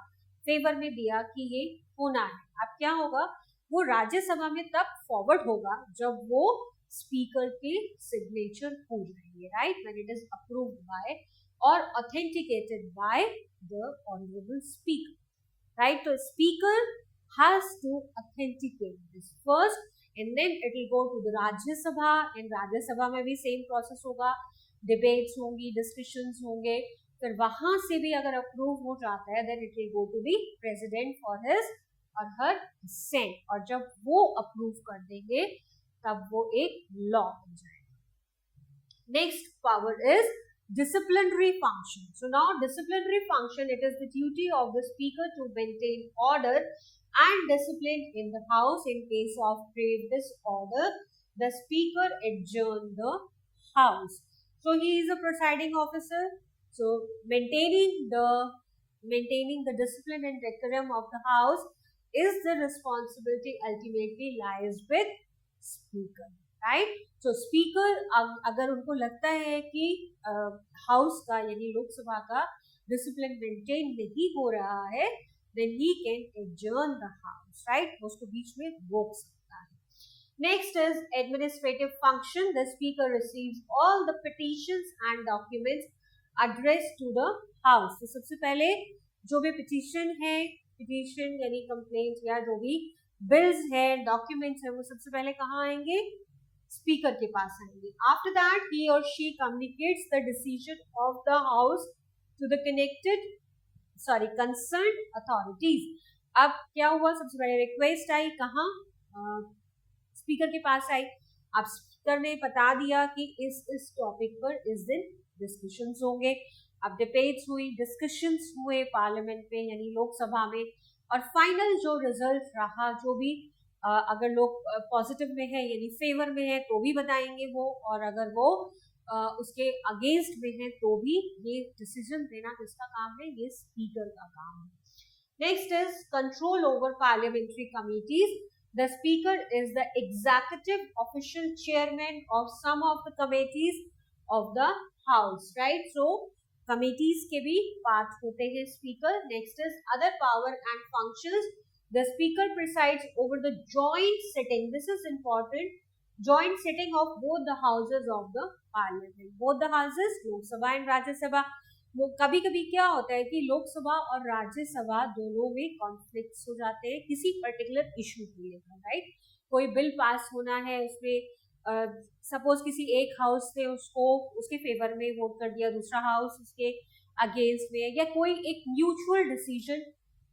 Speaker 1: फेवर में दिया कि ये होना है, अब क्या होगा, वो राज्यसभा में तब फॉरवर्ड होगा जब वो स्पीकर के सिग्नेचर हो जाएंगे, right, when it is approved by और authenticated by the honourable speaker, right. तो speaker has to authenticate this first and then it will go to the Rajya Sabha, and Rajya Sabha में भी सेम प्रोसेस होगा, डिबेट्स होंगी, discussions होंगे, फिर वहां से भी अगर अप्रूव हो जाता है then it will go to the president for his और हर assent, और जब वो अप्रूव कर देंगे तब वो एक लॉ बन जाएगा. Next power is disciplinary function. So now disciplinary function, it is the duty of the speaker to maintain order and discipline in the house. In case of grave disorder, the speaker adjourn the house. So he is a presiding officer. So maintaining the discipline and decorum of the house is the responsibility ultimately lies with speaker, right. So speaker अगर उनको लगता है कि house का यानी लोकसभा का discipline maintain नहीं हो रहा है, then he can adjourn the house, right, उसको बीच में रोक सकता है. Next is administrative function. The speaker receives all the petitions and documents addressed to the house. तो सबसे पहले जो भी पिटीशन है, पिटीशन यानी कंप्लेंट या जो भी बिल्स है, डॉक्यूमेंट्स है, वो सबसे पहले कहाँ आएंगे, स्पीकर के पास आएंगे. आफ्टर दैट ही और she communicates the decision of the house to the concerned authorities. अब क्या हुआ, सबसे पहले रिक्वेस्ट आई, कहाँ, स्पीकर के पास आई. अब स्पीकर ने बता दिया कि इस टॉपिक पर इस दिन डिस्कशंस होंगे. अब डिबेट्स हुई, डिस्कशंस हुए पार्लियामेंट में यानी लोकसभा में, और फाइनल जो रिजल्ट रहा, जो भी अगर लोग पॉजिटिव में है यानी फेवर में है तो भी बताएंगे वो, और अगर वो उसके अगेंस्ट में है तो भी ये डिसीजन देना किसका काम है, ये स्पीकर का काम है. Next is control over parliamentary committees. The speaker is the executive official chairman of some of the committees of the house, right. So committees के भी पार्ट होते हैं speaker. Next is other power and functions. The speaker presides over the joint sitting. This is important. Joint sitting of both the houses of the parliament. Both the houses, Lok Sabha and Rajya Sabha. वो कभी कभी क्या होता है कि लोकसभा और राज्यसभा दोनों में कॉन्फ्लिक्ट्स हो जाते हैं किसी पर्टिकुलर इशू को लेकर, राइट. कोई बिल पास होना है, उसमें सपोज किसी एक हाउस ने उसको उसके फेवर में वोट कर दिया, दूसरा हाउस उसके अगेंस्ट में या कोई एक म्यूचुअल डिसीजन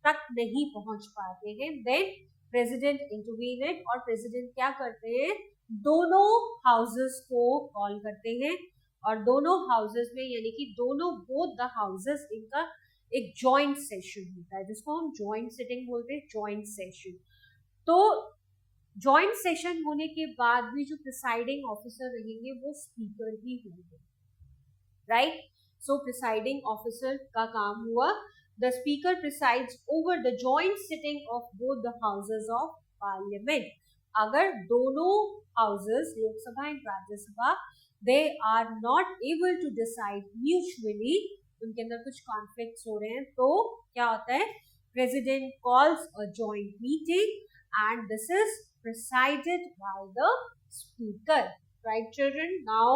Speaker 1: तक नहीं पहुंच पाते हैं, देन प्रेसिडेंट इंटरवीन और प्रेसिडेंट क्या करते हैं, दोनों हाउसेस को कॉल करते हैं और दोनों हाउसेस में यानी कि दोनों बोथ द हाउसेस इनका एक जॉइंट सेशन होता है जिसको हम जॉइंट सिटिंग बोलते हैं, जॉइंट सेशन। तो जॉइंट सेशन होने के बाद भी जो प्रिसाइडिंग ऑफिसर रहेंगे वो स्पीकर ही होंगे, राइट। सो प्रिसाइडिंग ऑफिसर का काम हुआ, the speaker presides over the joint sitting of both the houses of parliament. अगर दोनों houses Lok Sabha and Rajya Sabha they are not able to decide mutually, उनके अंदर कुछ कॉन्फ्लिक्ट्स हो रहे हैं, तो क्या होता है, president calls a joint meeting and this is presided by the speaker, right children? Now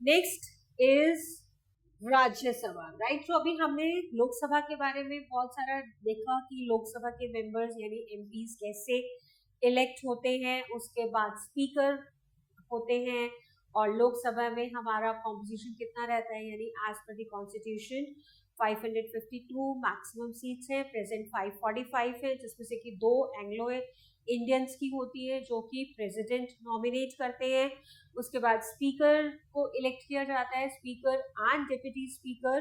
Speaker 1: next is Rajya Sabha, right. तो अभी हमने लोकसभा के बारे में बहुत सारा देखा कि लोकसभा के मेंबर्स यानी एमपीज कैसे इलेक्ट होते हैं, उसके बाद स्पीकर होते हैं और लोकसभा में हमारा कॉम्पोजिशन कितना रहता है, यानी as per the constitution 552 maximum seats हैं, प्रेजेंट 545 है, जिसमें से कि 2 एंग्लो इंडियंस की होती है जो कि प्रेसिडेंट नॉमिनेट करते हैं। उसके बाद स्पीकर को इलेक्ट किया जाता है, स्पीकर एंड डिप्टी स्पीकर,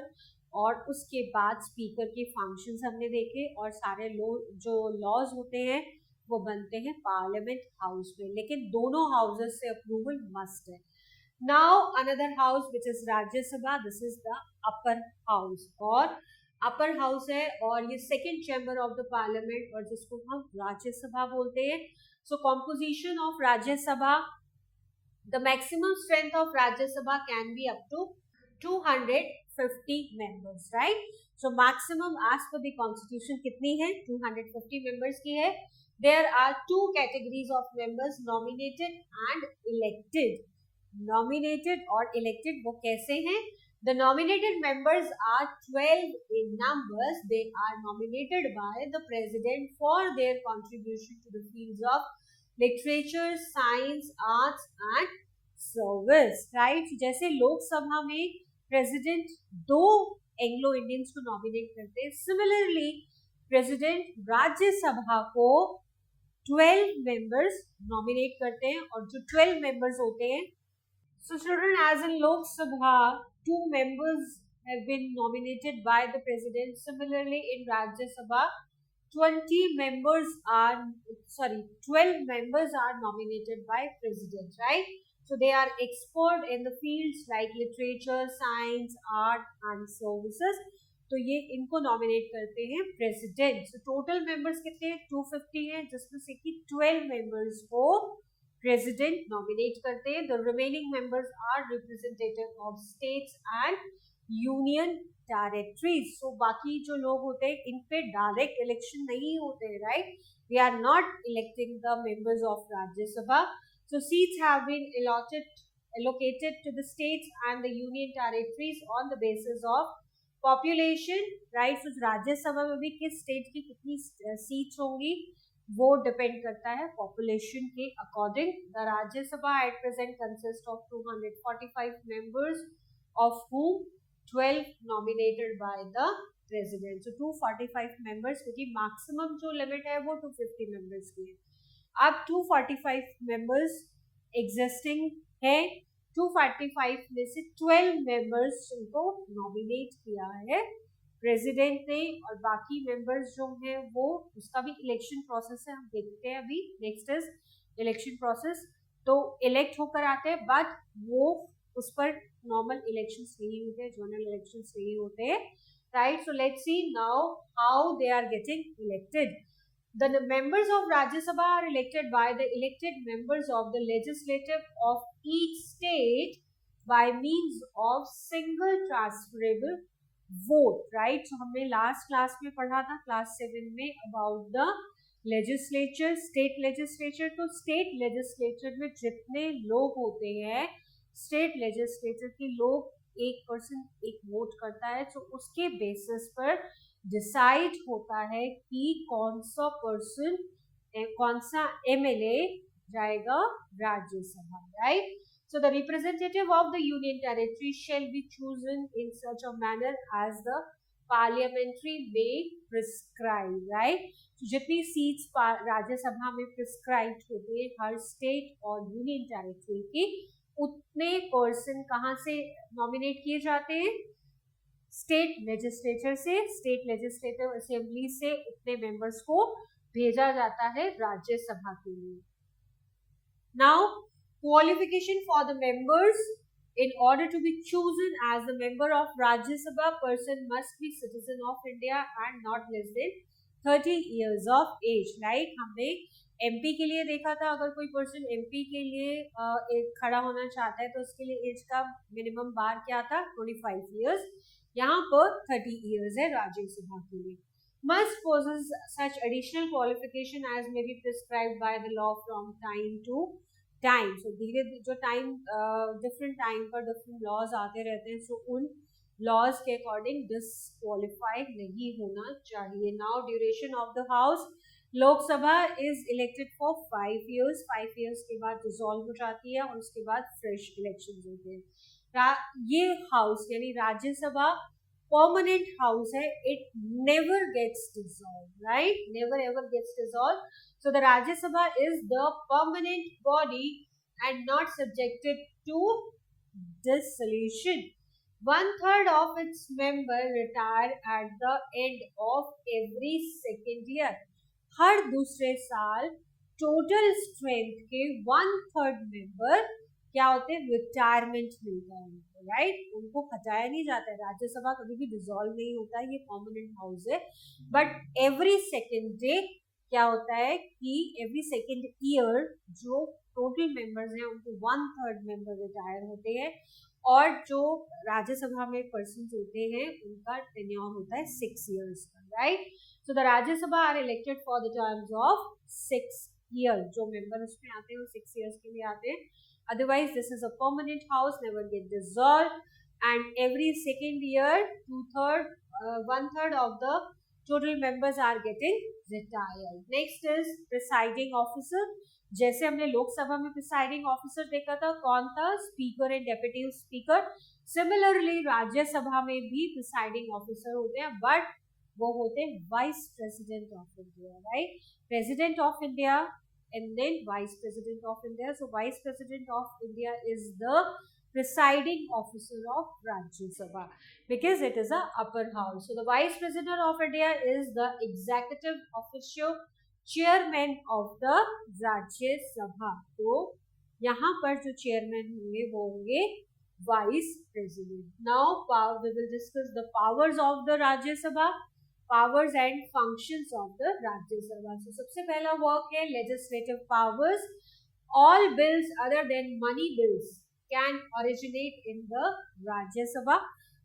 Speaker 1: और उसके बाद स्पीकर के फंक्शंस हमने देखे और सारे जो लॉज होते हैं वो बनते हैं पार्लियामेंट हाउस में, लेकिन दोनों हाउसेस से अप्रूवल मस्ट है। Now another house which is Rajya Sabha, this is the upper house और upper house है और ये second chamber of the parliament और जिसको हम राज्य सभा बोलते हैं। So composition of Rajya Sabha, the maximum strength of Rajya Sabha can be up to 250 members, right? So maximum as per the constitution कितनी है, 250 members की है। There are 2 categories of members, nominated and elected। nominated और elected वो कैसे हैं? The nominated members are 12 in numbers. They are nominated by the president for their contribution to the fields of literature, science, arts and service, right? जैसे लोकसभा में president 2 Anglo Indians को nominate करते हैं, similarly president Rajya Sabha को 12 members nominate करते हैं और जो 12 मेंबर्स होते हैं, so children, as in Lok Sabha 2 members have been nominated by the president. Similarly in Rajya Sabha 12 members are nominated by president, right? So they are expert in the fields like literature, science, art and services. तो ये इनको nominate करते हैं president. so total members कितने हैं, 250 हैं, जिसमें से कि 12 members को प्रेसिडेंट नॉमिनेट करते हैं। The remaining members are representative of states and union territories. So बाकी जो लोग होते हैं इन पे डायरेक्ट इलेक्शन नहीं होते हैं, right. We are not electing the members of Rajya Sabha. So seats have been allocated to the states and the union territories on the basis of population, right। so Rajya Sabha में भी किस स्टेट की कितनी सीट्स होंगी वो डिपेंड करता है पॉपुलेशन के according. The Rajya Sabha at present consist of 245 members of whom 12 nominated by the president. So 245 members, क्योंकि मैक्सिमम जो लिमिट है वो 250 मेंबर्स की है। अब 245 मेंबर्स एग्जिस्टिंग है, 245 में से 12 मेंबर्स जिनको नॉमिनेट किया है प्रेसिडेंट ने और बाकी मेंबर्स जो हैं वो, उसका भी इलेक्शन प्रोसेस है, हम देखते हैं अभी। Next is election process. तो इलेक्ट होकर आते हैं बट वो उस पर नॉर्मल इलेक्शंस नहीं होते हैं, जनरल इलेक्शंस नहीं होते हैं, right. So let's see now how they are getting elected. The members of Rajya Sabha are elected by the elected members of the legislative of each state by means of single transferable vote, right. So हमने last class में पढ़ा था, class 7 में, about the legislature, state legislature. तो state legislature में जितने लोग होते हैं, स्टेट लेजिस्लेचर के लोग एक पर्सन एक वोट करता है, तो उसके बेसिस पर डिसाइड होता है कि कौन सा पर्सन, कौन सा एमएलए जाएगा Rajya Sabha, right. So the representative of the union territory shall be chosen in such a manner as the parliamentary may prescribe, right? तो जितनी सीट्स राज्यसभा में प्रिस्क्राइब होती है हर स्टेट और यूनियन टेरिटरी की, उतने पर्सन कहाँ से नॉमिनेट किए जाते हैं? स्टेट लेजिस्लेचर से, स्टेट लेजिस्लेटिव असेंबली से उतने मेंबर्स को भेजा जाता है राज्यसभा के लिए. Now qualification for the members: in order to be chosen as the member of Rajya Sabha, person must be citizen of India and not less than 30 years of age. Right? हमने MP के लिए देखा था, अगर कोई person MP के लिए खड़ा होना चाहता है तो उसके लिए एज का मिनिमम बार क्या था? 25 years. यहाँ पर 30 years है राज्यसभा के लिए. Must possess such additional qualification as may be prescribed by the law from time to time. So धीरे जो टाइम डिफरेंट टाइम पर डिफरेंट लॉज आते रहते हैं, सो उन लॉज के अकॉर्डिंग डिसक्वालिफाइड नहीं होना चाहिए. Now duration of the house: Lok Sabha is elected for 5 years. 5 years के बाद डिसॉल्व हो जाती है और उसके बाद फ्रेश इलेक्शन होते हैं. ये हाउस यानी Rajya Sabha permanent house hai, it never gets dissolved, right? Never ever gets dissolved. So the Rajya Sabha is the permanent body and not subjected to dissolution. 1/3 of its member retire at the end of every second year. हर दूसरे साल total strength के 1/3 member क्या होते हैं? Retirement मिलता है उनको, right? उनको हटाया नहीं जाता है. राज्यसभा कभी भी डिसॉल्व नहीं होता है, ये परमानेंट हाउस है. बट एवरी सेकेंड डे क्या होता है कि एवरी सेकेंड ईयर जो टोटल मेंबर्स हैं उनको 1/3 मेंबर रिटायर होते हैं. और जो राज्यसभा में पर्सन होते हैं उनका टेन्योर होता है 6 years का, right? So the Rajya Sabha are elected for the terms of 6 years. जो मेंबर उसमें आते हैं वो 6 years के लिए आते हैं. Otherwise, this is a permanent house, never get dissolved, and every second year, 1/3 of the total members are getting retired. Next is presiding officer. जैसे हमने लोकसभा में प्रिसाइडिंग ऑफिसर देखा था, कौन था? Speaker and deputy speaker. Similarly Rajya Sabha में भी presiding officer होते हैं, बट वो होते हैं vice president of India, right? President of India and then Vice President of India. So Vice President of India is the presiding officer of Rajya Sabha because it is a upper house. So the Vice President of India is the executive official chairman of the Rajya Sabha. तो यहाँ पर जो chairman होंगे वो होंगे Vice President. Now we will discuss the powers of the Rajya Sabha. Powers and functions of the Rajya Sabha. So सबसे पहला work है legislative powers. All bills other than money bills can originate in the Rajya Sabha.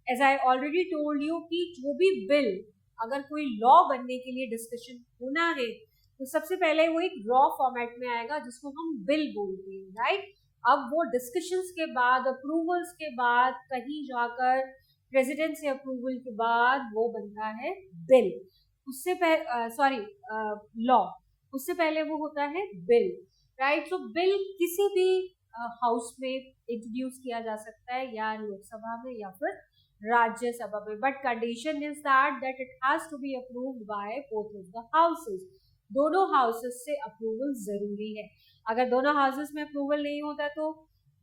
Speaker 1: As I already told you कि जो भी bill अगर कोई law बनने के लिए discussion होना है तो सबसे पहले वो एक raw format में आएगा जिसको हम bill बोलते हैं, right? अब वो discussions के बाद, approvals के बाद, कहीं जाकर प्रेसिडेंट से अप्रूवल के बाद वो बनता है बिल. उससे पहले लॉ, उससे पहले वो होता है बिल, राइट? सो बिल किसी भी हाउस में इंट्रोड्यूस किया जा सकता है, या लोकसभा में या फिर राज्यसभा में, but condition is that it has to be approved by both of the houses. दोनों हाउसेस से अप्रूवल जरूरी है. अगर दोनों हाउसेस में अप्रूवल नहीं होता तो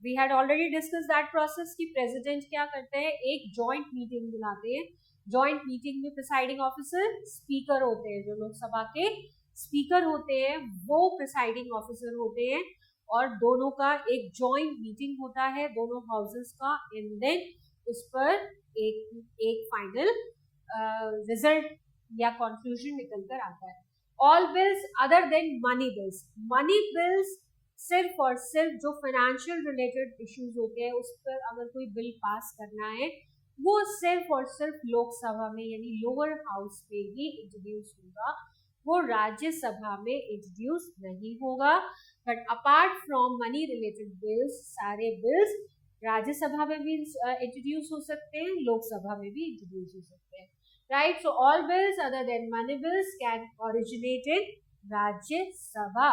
Speaker 1: We had already discussed that process कि प्रेसिडेंट क्या करते हैं? एक जॉइंट मीटिंग बुलाते हैं. जॉइंट मीटिंग में प्रिसाइडिंग ऑफिसर स्पीकर होते हैं, जो लोकसभा के स्पीकर होते हैं वो प्रिसाइडिंग ऑफिसर होते हैं, और दोनों का एक जॉइंट मीटिंग होता है दोनों हाउसेस का, एंड देन उस पर एक फाइनल रिजल्ट या कंक्लूजन निकल कर आता है. All bills other than money bills. Money bills सिर्फ और सिर्फ जो फाइनेंशियल रिलेटेड इश्यूज होते हैं उस पर अगर कोई बिल पास करना है वो सिर्फ और सिर्फ लोकसभा में यानी लोअर हाउस में ही इंट्रोड्यूस होगा, वो राज्यसभा में इंट्रोड्यूस नहीं होगा. But apart from money related bills, सारे बिल्स राज्यसभा में भी इंट्रोड्यूस हो सकते हैं, लोकसभा में भी इंट्रोड्यूस हो सकते हैं, right? So all bills other than money bills can originate in Rajya Sabha.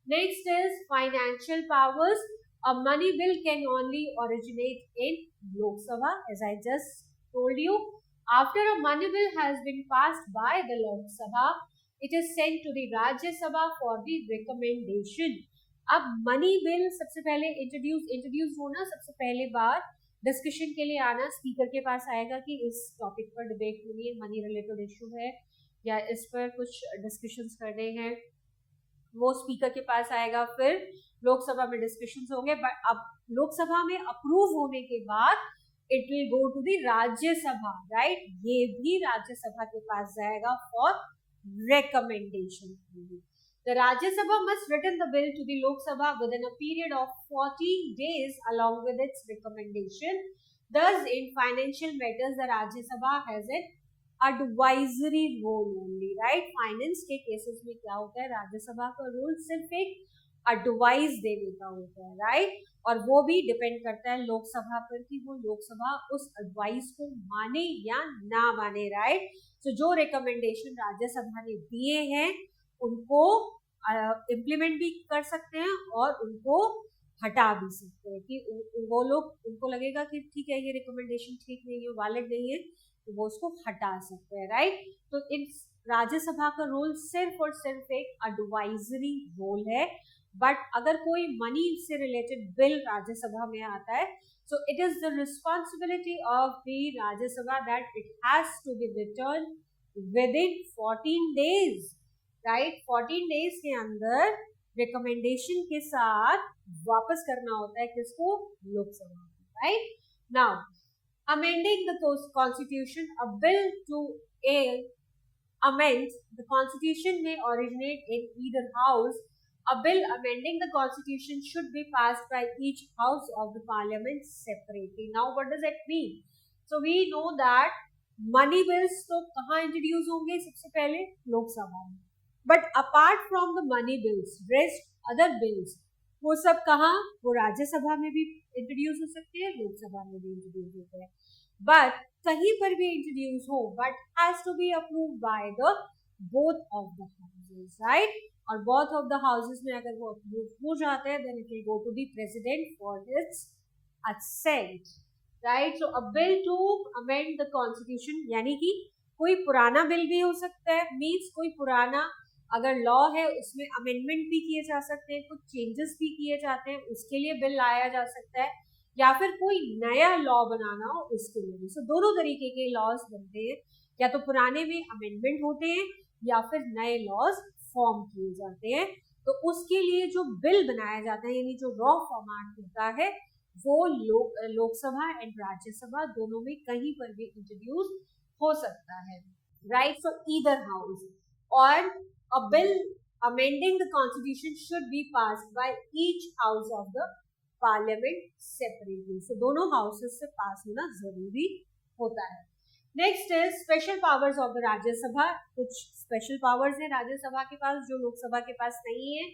Speaker 1: Next is financial powers. A money bill can only originate in Lok Sabha, as I just told you. After a money bill has been passed by the Lok Sabha, it is sent to the Rajya Sabha for the recommendation. अब money bill सबसे पहले introduce होना, सबसे पहले बार discussion के लिए आना, speaker के पास आएगा कि इस टॉपिक पर डिबेट होनी है, मनी रिलेटेड इशू है या इस पर कुछ डिस्कशंस करने हैं, वो स्पीकर के पास आएगा, फिर लोकसभा में डिस्कशंस होंगे। बट अब लोकसभा में अप्रूव होने के बाद it will go to the Rajya Sabha, right, ये भी राज्यसभा के पास जाएगा for recommendation. The Rajya Sabha must return the bill to the Lok Sabha within a period of 14 days along with its recommendation. Thus, in financial matters, the Rajya Sabha has an advisory role only, right? Finance के cases में क्या होता है, राज्य सभा का role सिर्फ एक एडवाइस देने का होता है, राइट, और वो भी डिपेंड करता है लोकसभा पर कि वो लोकसभा उस एडवाइस को माने या ना माने, राइट। तो जो रिकमेंडेशन राज्यसभा ने दिए हैं उनको इम्प्लीमेंट भी कर सकते हैं और उनको हटा भी सकते हैं कि वो लोग, उनको लगेगा कि ठीक है ये रिकमेंडेशन ठीक नहीं है, वैलिड नहीं है, तो वो उसको हटा सकते हैं, राइट। तो इन राज्यसभा का रोल सिर्फ और सिर्फ एक एडवाइजरी रोल है। बट अगर कोई मनी से रिलेटेड बिल राज्यसभा में आता है, so it is the responsibility of the Rajya Sabha that it has to be return within 14 days, right. 14 days के अंदर रिकमेंडेशन के साथ वापस करना होता है किसको, Lok Sabha, right. Now amending the constitution, a bill to amend the constitution may originate in either house. A bill amending the constitution should be passed by each house of the parliament separately. Now what does that mean? So we know that money bills तो कहाँ introduce होंगे, सबसे पहले लोकसभा में, but apart from the money bills, rest other bills, वो सब कहाँ, वो राज्यसभा में भी इंट्रोड्यूस हो सकते हैं, लोकसभा में भी इंट्रोड्यूस होते हैं। बट कहीं पर भी इंट्रोड्यूस हो, but has to be approved by the both of the houses, right. और बोथ ऑफ द हाउसेस में अगर वो अप्रूव हो जाते हैं, then it will go to the president for its assent, right. So a bill to amend the constitution, यानी कि कोई पुराना बिल भी हो सकता है, मीन्स कोई पुराना अगर लॉ है उसमें अमेंडमेंट भी किए जा सकते हैं, कुछ चेंजेस भी किए जाते हैं, उसके लिए बिल लाया जा सकता है, या फिर कोई नया लॉ बनाना हो उसके लिए भी। सो दोनों तरीके के लॉज बनते हैं, या तो पुराने में अमेंडमेंट होते हैं या फिर नए लॉज फॉर्म किए जाते हैं। तो उसके लिए जो बिल बनाया जाता है, यानी जो रॉ फॉर्मेट होता है, वो लोकसभा एंड राज्यसभा दोनों में कहीं पर भी इंट्रोड्यूस हो सकता है, राइट। सो ईदर हाउस, और a bill amending the constitution should be passed by each house of the parliament separately. So दोनों houses से पास होना जरूरी होता है। Next is special powers of the Rajya Sabha. कुछ स्पेशल पावर्स हैं राज्यसभा के पास जो लोकसभा के पास नहीं है।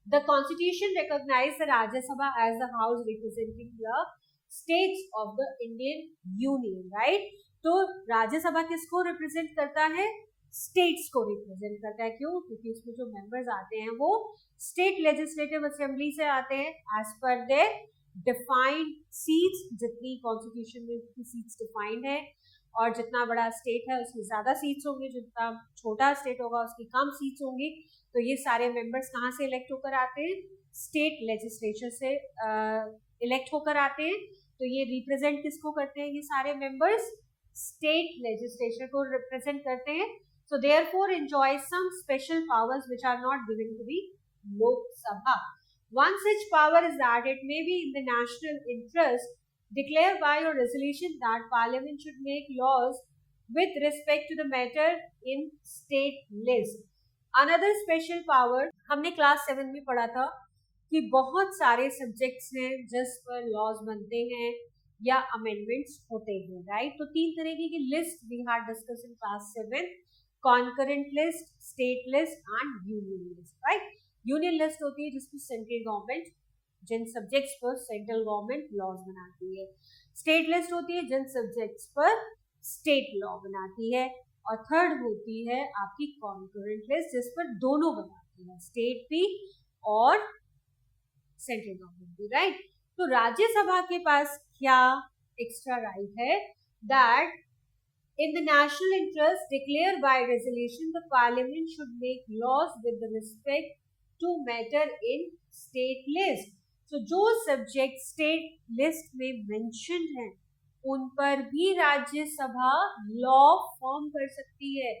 Speaker 1: The constitution recognise the Rajya Sabha as the house representing the states of the Indian union, right. तो राज्यसभा किसको रिप्रेजेंट करता है, स्टेट्स को रिप्रेजेंट करता है। क्यों, क्योंकि इसमें जो मेंबर्स आते हैं वो स्टेट लेजिस्लेटिव असेंबली से आते हैं as per their defined seats, जितनी कॉन्स्टिट्यूशन में सीट्स डिफाइंड है, और जितना बड़ा स्टेट है उसमें ज्यादा सीट्स होंगी, जितना छोटा स्टेट होगा उसकी कम सीट्स होंगी। तो ये सारे मेंबर्स कहाँ से इलेक्ट होकर आते हैं, स्टेट लेजिस्लेचर से इलेक्ट होकर आते हैं। तो ये रिप्रेजेंट किसको करते हैं, ये सारे मेंबर्स स्टेट लेजिस्लेचर को रिप्रेजेंट करते हैं। So therefore enjoys some special powers which are not given to the Lok Sabha. One such power is that it may be in the national interest declare by a resolution that Parliament should make laws with respect to the matter in state list. Another special power, हमने class 7 में पढ़ा था कि बहुत सारे subjects हैं जिस पर लॉज बनते हैं या अमेंडमेंट्स होते हैं, राइट। तो 3 तरीके की list we had discuss in class 7, concurrent list, state list and union list, right. Union list होती है जिसमें सेंट्रल गवर्नमेंट जिन सब्जेक्ट्स पर सेंट्रल गवर्नमेंट लॉज बनाती है। स्टेट लिस्ट होती है जिन सब्जेक्ट्स पर स्टेट लॉ बनाती है। और थर्ड होती है आपकी कॉन्करेंट लिस्ट जिस पर दोनों बनाती है, स्टेट भी और सेंट्रल गवर्नमेंट भी, राइट। तो राज्यसभा के पास क्या एक्स्ट्रा राइट है? That in the national interest declared by resolution, the parliament should make laws with respect to matter in state list. So जो सब्जेक्ट स्टेट लिस्ट में मेंशन है उन पर भी राज्यसभा लॉ फॉर्म कर सकती है,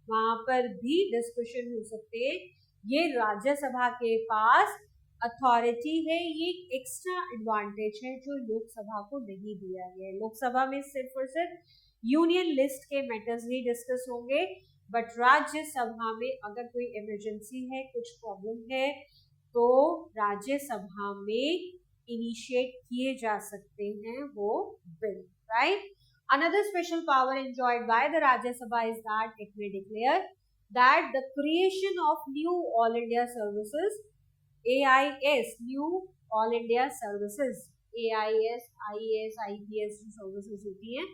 Speaker 1: वहां पर भी डिस्कशन हो सकते हैं। ये राज्यसभा के पास अथॉरिटी है, ये एक्स्ट्रा एडवांटेज है जो लोकसभा को नहीं दिया गया है। लोकसभा में सिर्फ और सिर्फ यूनियन लिस्ट के मैटर्स ही डिस्कस होंगे, बट राज्यसभा में अगर कोई इमरजेंसी है, कुछ प्रॉब्लम है, तो राज्यसभा में इनिशिएट किए जा सकते हैं वो bill, right? Another special power enjoyed by the Rajya Sabha is that it may declare that the creation of new All India Services, AIS, new All India Services, AIS, IAS, IPS जो services होती हैं,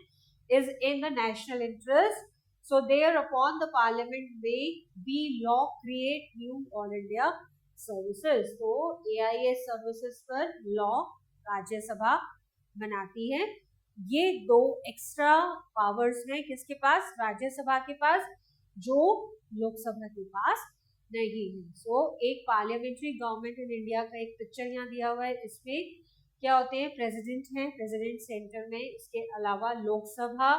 Speaker 1: is in the national interest. So thereupon the parliament may be law create new all India services. तो AIS services पर law Rajya Sabha बनाती है। ये दो extra powers हैं किसके पास? राज्यसभा के पास, जो लोकसभा के पास नहीं है। सो एक पार्लियामेंट्री गवर्नमेंट इन इंडिया का एक पिक्चर यहाँ दिया हुआ है। इसमें क्या होते हैं? प्रेसिडेंट हैं, प्रेसिडेंट सेंटर में, इसके अलावा Lok Sabha,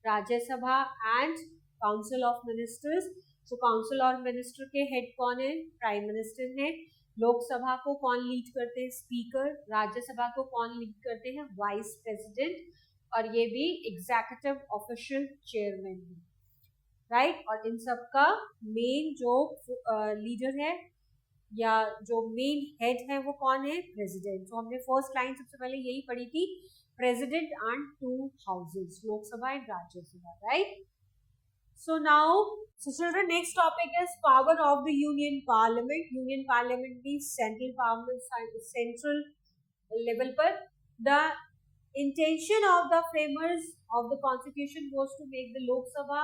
Speaker 1: Rajya Sabha and council of ministers. तो काउंसिल ऑफ मिनिस्टर के हेड कौन है? प्राइम मिनिस्टर है। लोकसभा को कौन लीड करते हैं? स्पीकर। राज्यसभा को कौन लीड करते हैं? Vice president. और ये भी एग्जीक्यूटिव ऑफिशियल चेयरमैन है, राइट? और इन सब का मेन जो लीडर है या जो मेन हेड है वो कौन है? प्रेसिडेंट। तो हमने फर्स्ट लाइन सबसे पहले यही पढ़ी थी, president and two houses, Lok Sabha and Rajya Sabha, right? So now children, next topic is power of the union parliament. Union parliament भी सेंट्रल पार्लियामेंट, सेंट्रल लेवल पर। The intention of the framers of the constitution was to make the Lok Sabha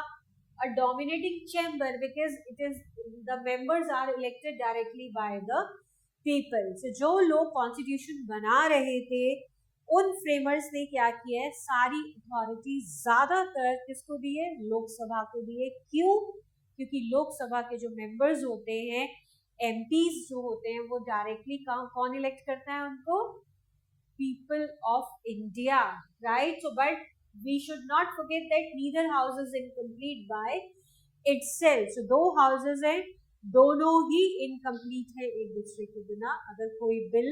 Speaker 1: a dominating chamber because it is the members are elected directly by the people. So जो लोग constitution बना रहे थे उन framers ने क्या किया है? सारी अथॉरिटी ज्यादातर किसको दी है? लोकसभा को दी है। क्यों? क्योंकि लोकसभा के जो मेंबर्स होते हैं, एमपीज जो होते हैं, वो डायरेक्टली कौन इलेक्ट करता है उनको? People of India, right? So but we should not forget that neither house is incomplete by itself. So दो houses हैं, दोनों ही incomplete है एक दूसरे के बिना। अगर कोई बिल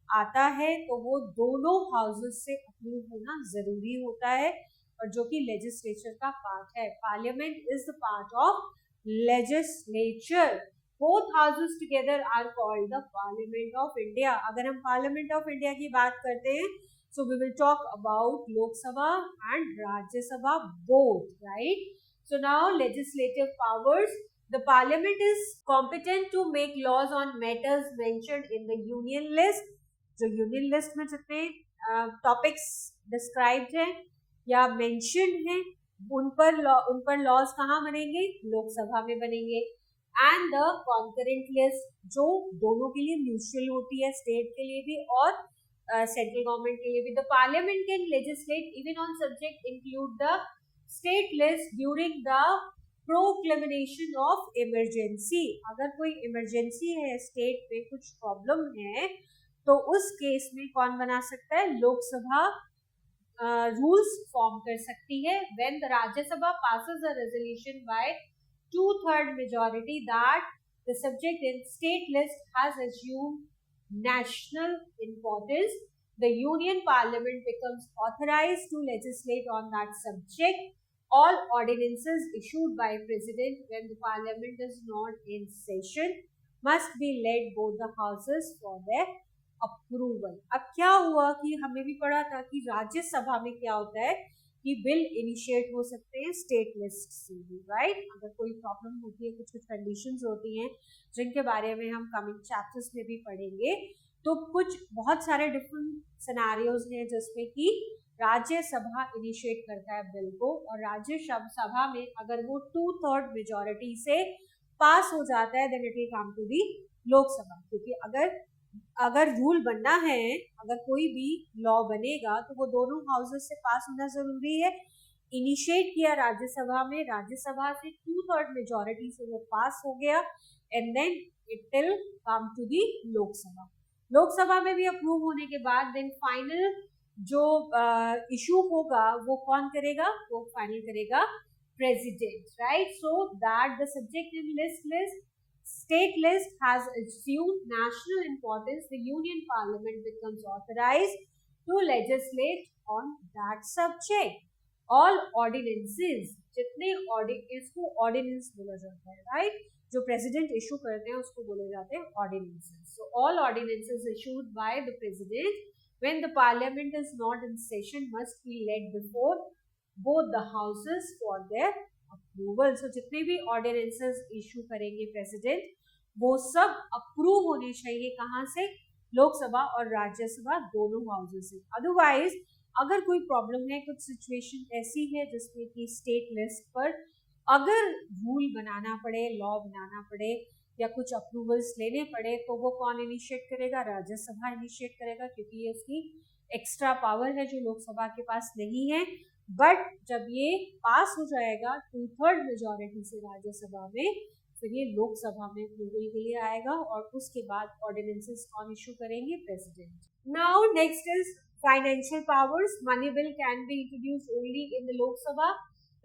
Speaker 1: आता है तो वो दोनों हाउसेस से अप्रूव होना जरूरी होता है, और जो कि लेजिस्लेचर का पार्ट है। Parliament is the part of legislature. Both houses together are called the parliament of India. अगर हम पार्लियामेंट ऑफ इंडिया की बात करते हैं, so we will talk about Lok Sabha and Rajya Sabha both, right? So now legislative powers. The parliament is competent to make laws on matters mentioned in the union list. जो union list में जितने topics described हैं या mentioned हैं, उन पर laws कहाँ बनेंगे? लोकसभा में बनेंगे। And the concurrent list जो दोनों के लिए neutral होती है, state के लिए भी और सेंट्रल गवर्नमेंट के लिए भी। The parliament can legislate even on subject include the state list during the proclamation of emergency. अगर कोई इमरजेंसी है, स्टेट में कुछ प्रॉब्लम है, तो उस केस में कौन बना सकता है? लोकसभा रूल्स फॉर्म कर सकती है। When the Rajya Sabha passes a resolution by 2/3 majority that the subject in state list has assumed national importance, the union parliament becomes authorized to legislate on that subject. All ordinances issued by president when the parliament is not in session must be led both the houses for their approval. अब क्या हुआ कि हमने भी पढ़ा था कि राज्यसभा में क्या होता है कि बिल इनिशिएट हो सकते हैं स्टेट लिस्ट से भी, राइट? अगर कोई प्रॉब्लम होती है, कुछ कुछ कंडीशंस होती हैं जिनके बारे में हम कमिंग चैप्टर्स में भी पढ़ेंगे, तो कुछ बहुत सारे डिफरेंट सिनेरियोज हैं जिसमें कि राज्यसभा इनिशिएट करता है बिल को, और राज्यसभा में अगर वो 2/3 मेजॉरिटी से पास हो जाता है then it will come to the Lok Sabha. क्योंकि अगर अगर रूल बनना है, अगर कोई भी लॉ बनेगा तो वो दोनों हाउसेस से पास होना जरूरी है। इनिशिएट किया राज्यसभा में, राज्यसभा से 2/3 मेजोरिटी से वो पास हो गया and then it will come to the Lok Sabha. Lok Sabha में भी अप्रूव होने के बाद देन फाइनल जो इशू होगा वो कौन करेगा, वो फाइनल करेगा president, right. So that the subject in list state list has assumed national importance, the union parliament becomes authorized to legislate on that subject. All ordinances, जितने इसको ऑर्डिनेंस बोला जाता है, राइट, जो प्रेसिडेंट इशू करते हैं उसको बोले जाते हैं ordinances. So all ordinances issued by the president when the parliament is not in session must be led before both the houses for their approval. So जितने भी ऑर्डिनेंसेस इशू करेंगे प्रेसिडेंट वो सब अप्रूव होने चाहिए कहाँ से, लोकसभा और राज्यसभा दोनों हाउसेस से। अदरवाइज अगर कोई प्रॉब्लम है, कुछ सिचुएशन ऐसी है जिसमें कि स्टेट लिस्ट पर अगर रूल बनाना पड़े, लॉ बनाना पड़े या कुछ अप्रूवल्स लेने पड़े तो वो कौन इनिशिएट करेगा, राज्यसभा इनिशिएट करेगा, क्योंकि ये उसकी एक्स्ट्रा पावर है जो लोकसभा के पास नहीं है। बट जब ये पास हो जाएगा 2/3 मेजोरिटी से राज्यसभा में, फिर ये लोकसभा में अप्रूवल के लिए आएगा और उसके बाद ऑर्डिनेंसेस कौन इशू करेंगे, president. Now next is financial powers. Money bill can be introduced only in the Lok Sabha.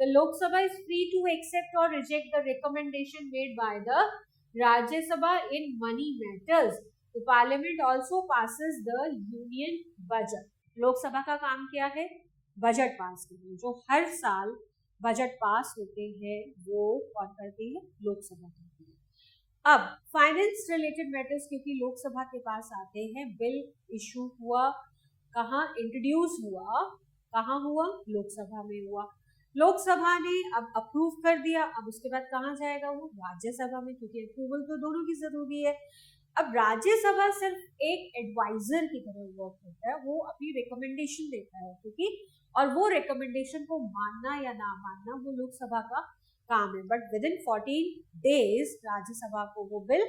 Speaker 1: The Lok Sabha is free to accept और reject the recommendation made by the Rajya Sabha in money matters. The parliament also passes the union budget. Lok Sabha का काम क्या है, budget pass करना। जो हर साल budget pass होते हैं वो कौन करती है, लोकसभा करती है। अब फाइनेंस रिलेटेड मैटर्स क्योंकि लोकसभा के पास आते हैं, बिल इशू हुआ कहाँ, इंट्रोड्यूस हुआ कहाँ हुआ, लोकसभा में हुआ। लोकसभा ने अब अप्रूव कर दिया, अब उसके बाद कहाँ जाएगा वो, राज्यसभा में, क्योंकि अप्रूवल तो दोनों की जरूरी है। अब राज्यसभा सिर्फ एक एडवाइजर की तरह वर्क करता है, वो अपनी रिकमेंडेशन देता है, क्योंकि और वो रिकमेंडेशन को मानना या ना मानना वो लोकसभा का काम है। But with in 14 days Rajya Sabha को वो बिल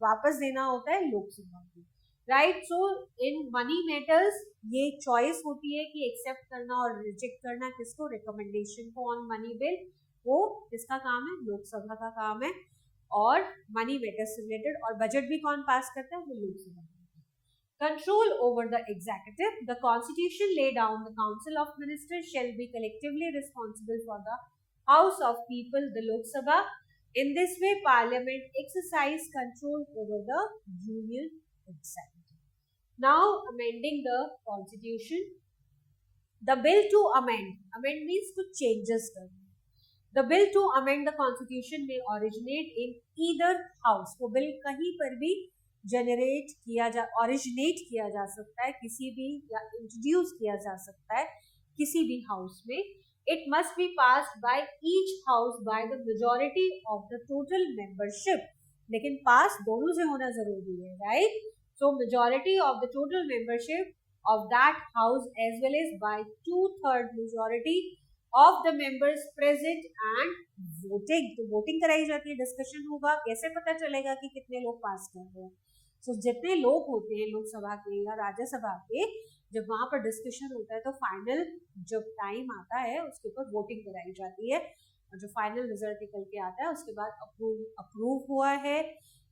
Speaker 1: वापस देना होता है लोकसभा को, राइट। सो इन मनी मैटर्स ये चॉइस होती है कि एक्सेप्ट करना और रिजेक्ट करना किसको, रिकमेंडेशन को ऑन मनी बिल, वो किसका काम है, लोकसभा का काम है। और मनी मैटर्स रिलेटेड और बजट भी कौन पास करता है, वो Lok Sabha. Control over the executive. The constitution lay down the council of ministers shall be collectively responsible for the house of people, the Lok Sabha. In this way, parliament exercise control over the union executive. Now amending the constitution. The bill to amend means to changes करना। The bill to amend the constitution may originate in either house. वो bill कहीं पर भी originate किया जा सकता है, किसी भी, या इंट्रोड्यूस किया जा सकता है किसी भी हाउस में। It must be passed by each house by the majority of the total membership. लेकिन पास दोनों से होना जरूरी है, राइट। So majority of the total membership of that house as well as by 2/3 majority of the members present and voting. तो voting कराई जाती है, डिस्कशन होगा, कैसे पता चलेगा कि कितने लोग पास कर रहे हैं। तो जितने लोग होते हैं लोकसभा के या राज्यसभा के, जब वहां पर डिस्कशन होता है तो फाइनल जब टाइम आता है उसके ऊपर वोटिंग कराई जाती है और जो फाइनल रिजल्ट निकल के आता है उसके बाद अप्रूव हुआ है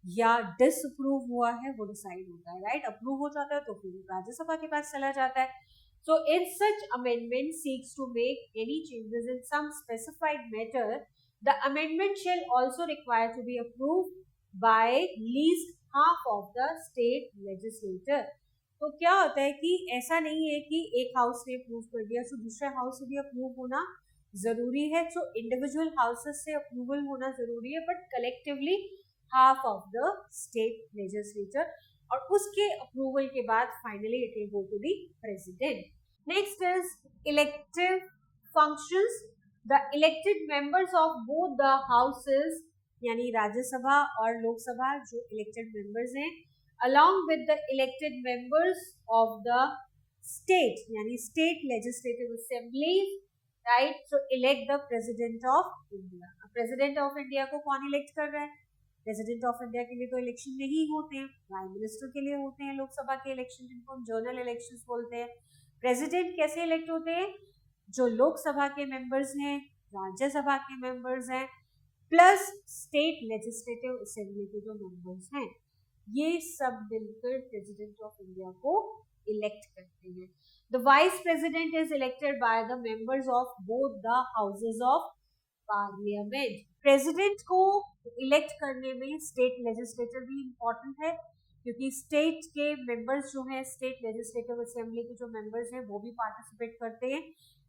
Speaker 1: या डिसअप्रूव हुआ है वो डिसाइड होता है, राइट। अप्रूव हो जाता है तो फिर राज्यसभा के पास चला जाता है। So if such amendment seeks to make any changes in some specified matter, the amendment shall also require to be approved by least half of the state legislature. तो क्या होता है कि ऐसा नहीं है कि एक हाउस ने अप्रूव कर दिया तो दूसरे हाउस से भी अप्रूव होना जरूरी है। सो इंडिविजुअल हाउसेस से अप्रूवल होना जरूरी है, but collectively half of the state legislature, और उसके अप्रूवल के बाद finally it will go to the president. Next is elective functions. The elected members of both the houses, यानी राज्यसभा और लोकसभा जो इलेक्टेड मेंबर्स हैं, along with the elected members of the state, यानी state legislative assemblies, right, so elect the president of India. president of India को कौन elect कर रहा है, प्रेसिडेंट ऑफ इंडिया के लिए तो इलेक्शन नहीं होते हैं, प्राइम मिनिस्टर के लिए होते हैं लोकसभा के इलेक्शन, जिनको हम जनरल इलेक्शंस बोलते हैं। प्रेसिडेंट कैसे इलेक्ट होते हैं? जो लोकसभा के मेंबर्स हैं, राज्यसभा के मेंबर्स हैं, प्लस स्टेट लेजिस्लेटिव असेंबली के जो मेंबर्स हैं, ये सब मिलकर प्रेसिडेंट ऑफ इंडिया को इलेक्ट करते हैं। The vice president is elected by the members of both the houses of parliament. President को इलेक्ट करने में स्टेट लेजिस्लेचर भी इम्पोर्टेंट है, क्योंकि स्टेट के मेंबर्स जो हैं, स्टेट लेजिस्लेटिव असेंबली के जो मेंबर्स हैं, वो भी पार्टिसिपेट करते हैं।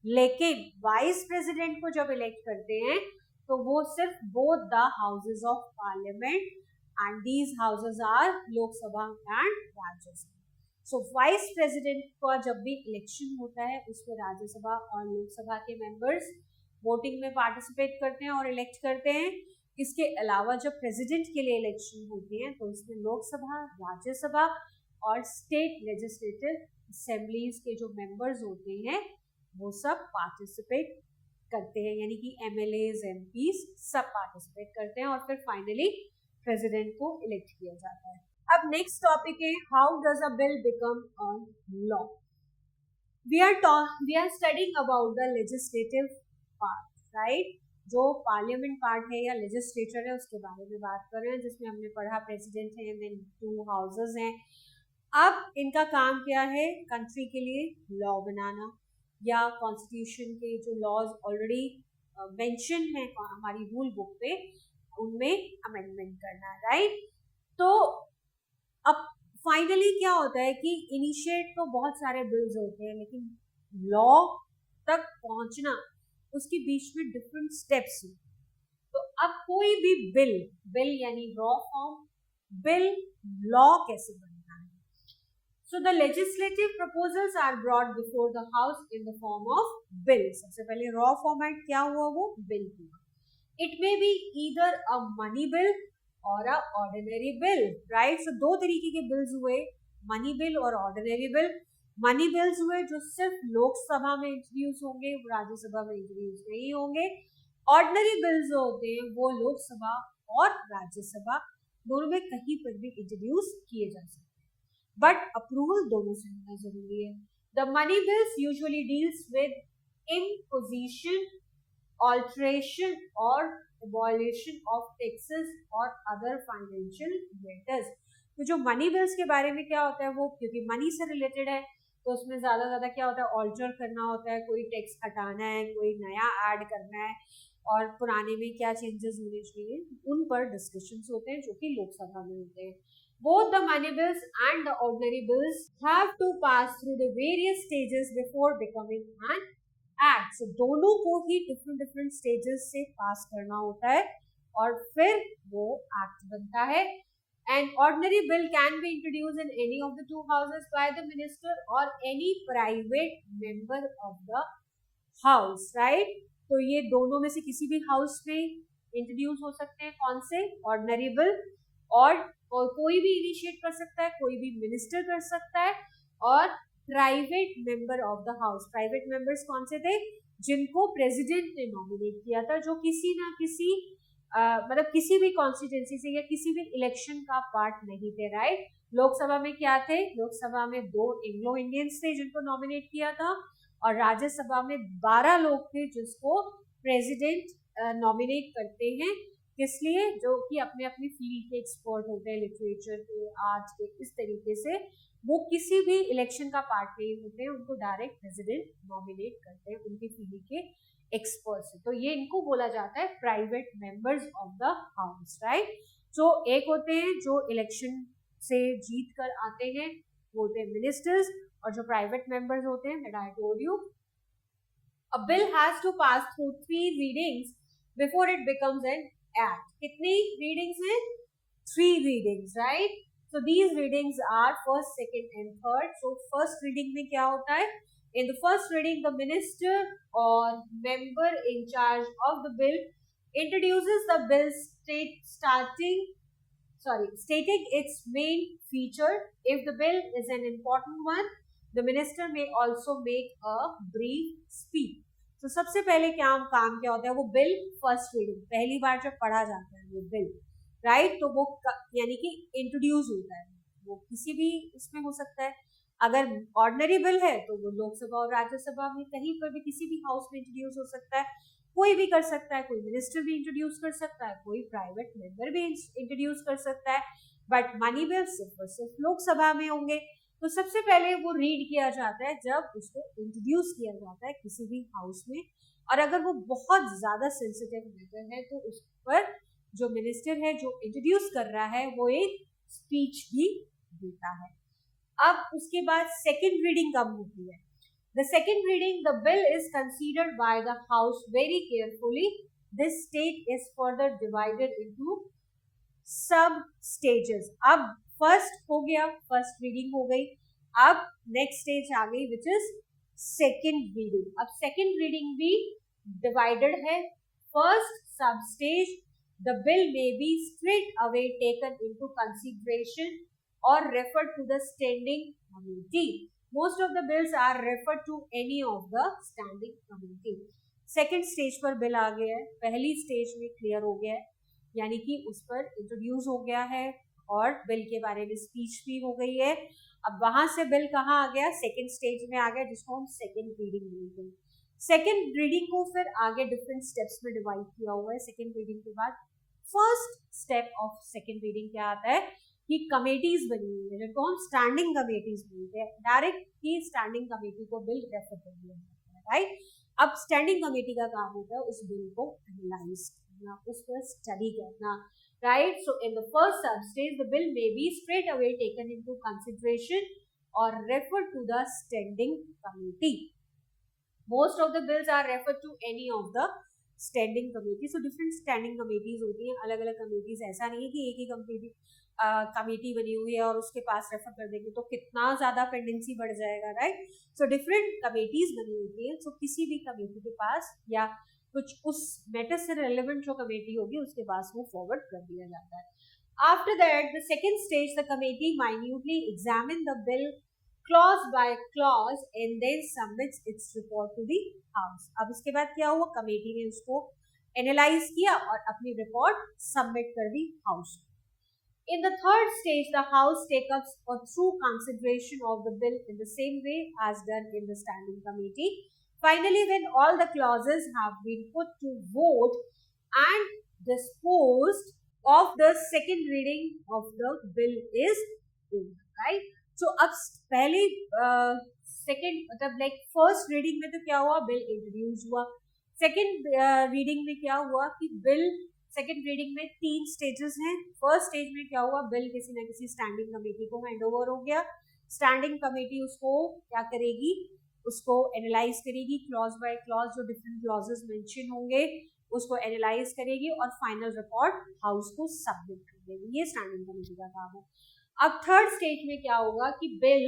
Speaker 1: लेकिन वाइस प्रेसिडेंट को जब इलेक्ट करते हैं तो वो सिर्फ both the houses of parliament, and these houses are Lok Sabha and Rajya Sabha. So vice president का जब भी इलेक्शन होता है, उसमें राज्यसभा और लोकसभा के मेंबर्स वोटिंग में पार्टिसिपेट करते हैं और इलेक्ट करते हैं। इसके अलावा जब प्रेसिडेंट के लिए इलेक्शन होती है तो इसमें लोकसभा, राज्यसभा और स्टेट लेजिस्लेटिव असेंबलीज के जो मेंबर्स होते हैं वो सब पार्टिसिपेट करते हैं, यानी कि एमएलएज, एमपीज सब पार्टिसिपेट करते हैं और फिर फाइनली प्रेसिडेंट को इलेक्ट किया जाता है। अब नेक्स्ट टॉपिक है, how does a bill become a law. We are studying about the legislative part, right. जो पार्लियामेंट पार्ट है या लेजिस्लेचर है उसके बारे में बात कर रहे हैं, जिसमें हमने पढ़ा प्रेसिडेंट है, देन 2 हाउसेज हैं। अब इनका काम क्या है? कंट्री के लिए लॉ बनाना या कॉन्स्टिट्यूशन के जो लॉज ऑलरेडी मेंशन है हमारी रूल बुक पे, उनमें अमेंडमेंट करना, राइट। तो अब फाइनली क्या होता है कि इनिशिएट तो बहुत सारे बिल्स होते हैं, लेकिन लॉ तक पहुंचना उसके बीच में डिफरेंट स्टेप्स हैं। तो अब कोई भी बिल यानी रॉ फॉर्म, बिल लॉ कैसे बनता है? So the legislative proposals are brought before the house in the form of bill. सबसे पहले raw format क्या हुआ? वो bill हुआ. It may be either a money bill or a ordinary bill, right? So दो तरीके के bills हुए, money bill और ordinary bill. Money bills हुए जो सिर्फ लोकसभा में इंट्रोड्यूस होंगे, राज्यसभा में इंट्रोड्यूस नहीं होंगे। Ordinary bills जो होते हैं वो लोकसभा और राज्यसभा दोनों में कहीं पर भी इंट्रोड्यूस किए जा सकते हैं, बट अप्रूवल दोनों से होना जरूरी है। The money bills usually deals with imposition, alteration और abolition of taxes और other financial matters। तो जो मनी बिल्स के बारे में क्या होता है, वो क्योंकि मनी से रिलेटेड है तो उसमें ज्यादा क्या होता है, ऑल्टर करना होता है, कोई टैक्स हटाना है, कोई नया ऐड करना है और पुराने में क्या चेंजेस होने चाहिए, उन पर डिस्कशंस होते हैं जो कि लोकसभा में होते हैं। Both the money bills and the ordinary bills have to pass through the various stages before becoming an act. So दोनों को ही different stages से pass करना होता है और फिर वो act बनता है। An ordinary bill can be introduced in any of the 2 houses by the minister or any private member of the house, right? तो ये दोनों में से किसी भी हाउस में इंट्रोड्यूस हो सकते हैं। कौन से? ऑर्डिनरी बिल, और कोई भी इनिशिएट कर सकता है, कोई भी मिनिस्टर कर सकता है, और private member of the house. Private members कौन से थे? जिनको प्रेसिडेंट ने नॉमिनेट किया था, जो किसी ना किसी मतलब किसी भी कॉन्स्टिट्यूंसी से या किसी भी इलेक्शन का पार्ट नहीं थे, राइट। लोकसभा में क्या थे? लोकसभा में 2 एंग्लो इंडियंस थे जिनको नॉमिनेट किया था, और राज्यसभा में 12 लोग थे जिसको प्रेसिडेंट नॉमिनेट करते हैं। किस लिए? जो कि अपने अपनी फील्ड के एक्सपर्ट होते हैं, लिटरेचर के, आर्ट के, इस तरीके से वो किसी भी इलेक्शन का पार्ट नहीं होते हैं, उनको डायरेक्ट प्रेसिडेंट नॉमिनेट करते हैं उनकी फील्ड के एक्सपर्ट्स। तो ये इनको बोला जाता है private members of the house, right. जो एक होते हैं जो इलेक्शन से जीत कर आते हैं वो होते हैं मिनिस्टर्स, और जो प्राइवेट मेंबर्स होते हैं, that I told you. A bill has to pass through 3 readings before it becomes an act. कितनी रीडिंग्स हैं? 3 readings, right. So these readings are first, second and third. So first reading में क्या होता है? In the first reading, the minister or member in charge of the bill introduces the bill stating its main feature. If the bill is an important one, the minister may also make a brief speech. तो सबसे पहले काम क्या होता है? वो bill first reading, पहली बार जब पढ़ा जाता है वो बिल, राइट। तो वो यानी कि इंट्रोड्यूस होता है, वो किसी भी इसमें हो सकता है। अगर ऑर्डिनरी बिल है तो वो लोकसभा और राज्यसभा में कहीं पर भी किसी भी हाउस में इंट्रोड्यूस हो सकता है, कोई भी कर सकता है, कोई मिनिस्टर भी इंट्रोड्यूस कर सकता है, कोई प्राइवेट मेंबर भी इंट्रोड्यूस कर सकता है, बट मनी बिल सिर्फ और सिर्फ लोकसभा में होंगे। तो सबसे पहले वो रीड किया जाता है जब उसको इंट्रोड्यूस किया जाता है किसी भी हाउस में, और अगर वो बहुत ज्यादा सेंसिटिव मैटर है तो उस पर जो मिनिस्टर है जो इंट्रोड्यूस कर रहा है वो एक स्पीच भी देता है। अब उसके बाद सेकेंड रीडिंग कब होती है? The second reading, the bill is considered by the House very carefully. This stage is further divided into sub stages. अब फर्स्ट हो गया, फर्स्ट रीडिंग हो गई, अब नेक्स्ट स्टेज आ गई विच इज सेकेंड रीडिंग। अब सेकेंड रीडिंग भी divided है। First sub stage, the bill may be straight away taken into consideration or referred to the standing committee. Most of the bills are referred to any of the standing committee. Second stage पर bill आ गया है, पहली stage में clear हो गया है, यानी कि उस पर इंट्रोड्यूस हो गया है और बिल के बारे में स्पीच भी हो गई है। अब वहां से बिल कहाँ आ गया? सेकेंड स्टेज में आ गया, जिसको हम सेकेंड रीडिंग बोलते हैं। सेकेंड रीडिंग को फिर आगे डिफरेंट स्टेप्स में डिवाइड किया हुआ है। सेकेंड रीडिंग के बाद first step of second reading क्या आता है कि कमेटीज बनी हुई है, जिनको हम स्टैंडिंग कमेटीज बोलते हैं। डायरेक्ट ही स्टैंडिंग कमेटी को बिल रेफर कर दिया जाता है, राइट। अब स्टैंडिंग कमेटी का काम होता है उस बिल को एनालाइज करना, उस पर स्टडी करना, right. So in the first sub stage the bill may be straight away taken into consideration और refer to the standing committee. Most of the bills are refer to any of the standing committee. So different standing committees होती हैं, अलग अलग committees. ऐसा नहीं है कि एक ही कमेटी बनी हुई है और उसके पास रेफर कर देंगे तो कितना ज्यादा पेंडेंसी बढ़ जाएगा, राइट। सो डिफरेंट कमेटीज बनी होती है। सो किसी भी कमेटी के पास या कुछ उस मैटर से रेलेवेंट जो कमेटी होगी उसके पास वो फॉरवर्ड कर दिया जाता है। After that the second stage the committee minutely examine the bill clause by clause and then submits its report to the house. अब इसके बाद क्या हुआ? कमेटी ने उसको एनालाइज किया और अपनी रिपोर्ट सबमिट कर the house. In the third stage, the House takes up a through consideration of the bill in the same way as done in the standing committee. Finally, when all the clauses have been put to vote and disposed of, the second reading of the bill is over, right? So, अब पहले second मतलब like first reading में तो क्या हुआ? Bill introduce हुआ। Second reading में क्या हुआ कि बिल सेकेंड रीडिंग में 3 स्टेजेस हैं। फर्स्ट स्टेज में क्या हुआ? बिल किसी न किसी स्टैंडिंग कमेटी को हैंड ओवर हो गया। स्टैंडिंग कमेटी उसको क्या करेगी? उसको एनालाइज करेगी, क्लॉज बाय क्लॉज जो डिफरेंट क्लॉजेस मेंशन होंगे उसको एनालाइज करेगी और फाइनल रिपोर्ट हाउस को सबमिट कर देगी। ये स्टैंडिंग कमेटी का काम है। अब थर्ड स्टेज में क्या होगा कि बिल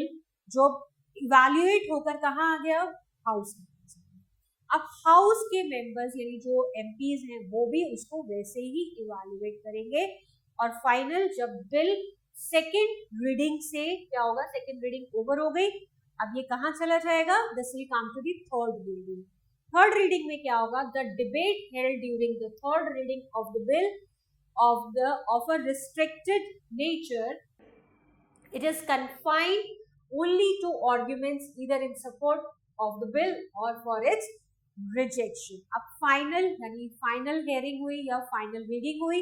Speaker 1: जो इवैल्यूएट होकर कहाँ आ गया? हाउस में। अब हाउस के मेंबर्स यानी जो एमपीज हैं वो भी उसको वैसे ही इवैल्यूएट करेंगे और फाइनल जब बिल सेकेंड रीडिंग से क्या होगा? सेकेंड रीडिंग ओवर हो गई, अब ये कहाँ चला जाएगा? This will come to the third reading. Third reading में क्या होगा? The debate held during the third reading of the bill of a restricted nature, it is confined only to arguments either in support of the bill or for its rejection. अब final यानी final hearing हुई या final reading हुई,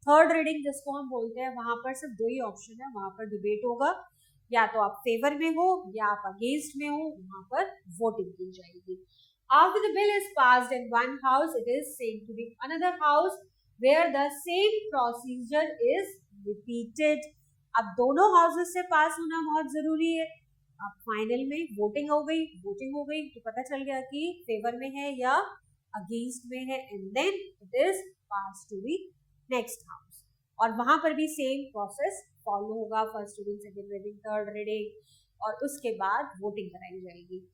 Speaker 1: third reading जिसको हम बोलते हैं, वहां पर सिर्फ 2 ही ऑप्शन है, वहां पर डिबेट होगा, या तो आप फेवर में हो या आप अगेंस्ट में हो, वहां पर वोटिंग की जाएगी। After the bill is passed in one house it is sent to the another house where the same procedure is repeated. अब दोनों हाउसेस से पास होना बहुत जरूरी है। अब फाइनल में वोटिंग हो गई तो पता चल गया कि फेवर में है या अगेंस्ट में है, and then it is pass to the next house और वहां पर भी सेम प्रोसेस फॉलो होगा। First reading, second reading, third reading और उसके बाद वोटिंग कराई जाएगी।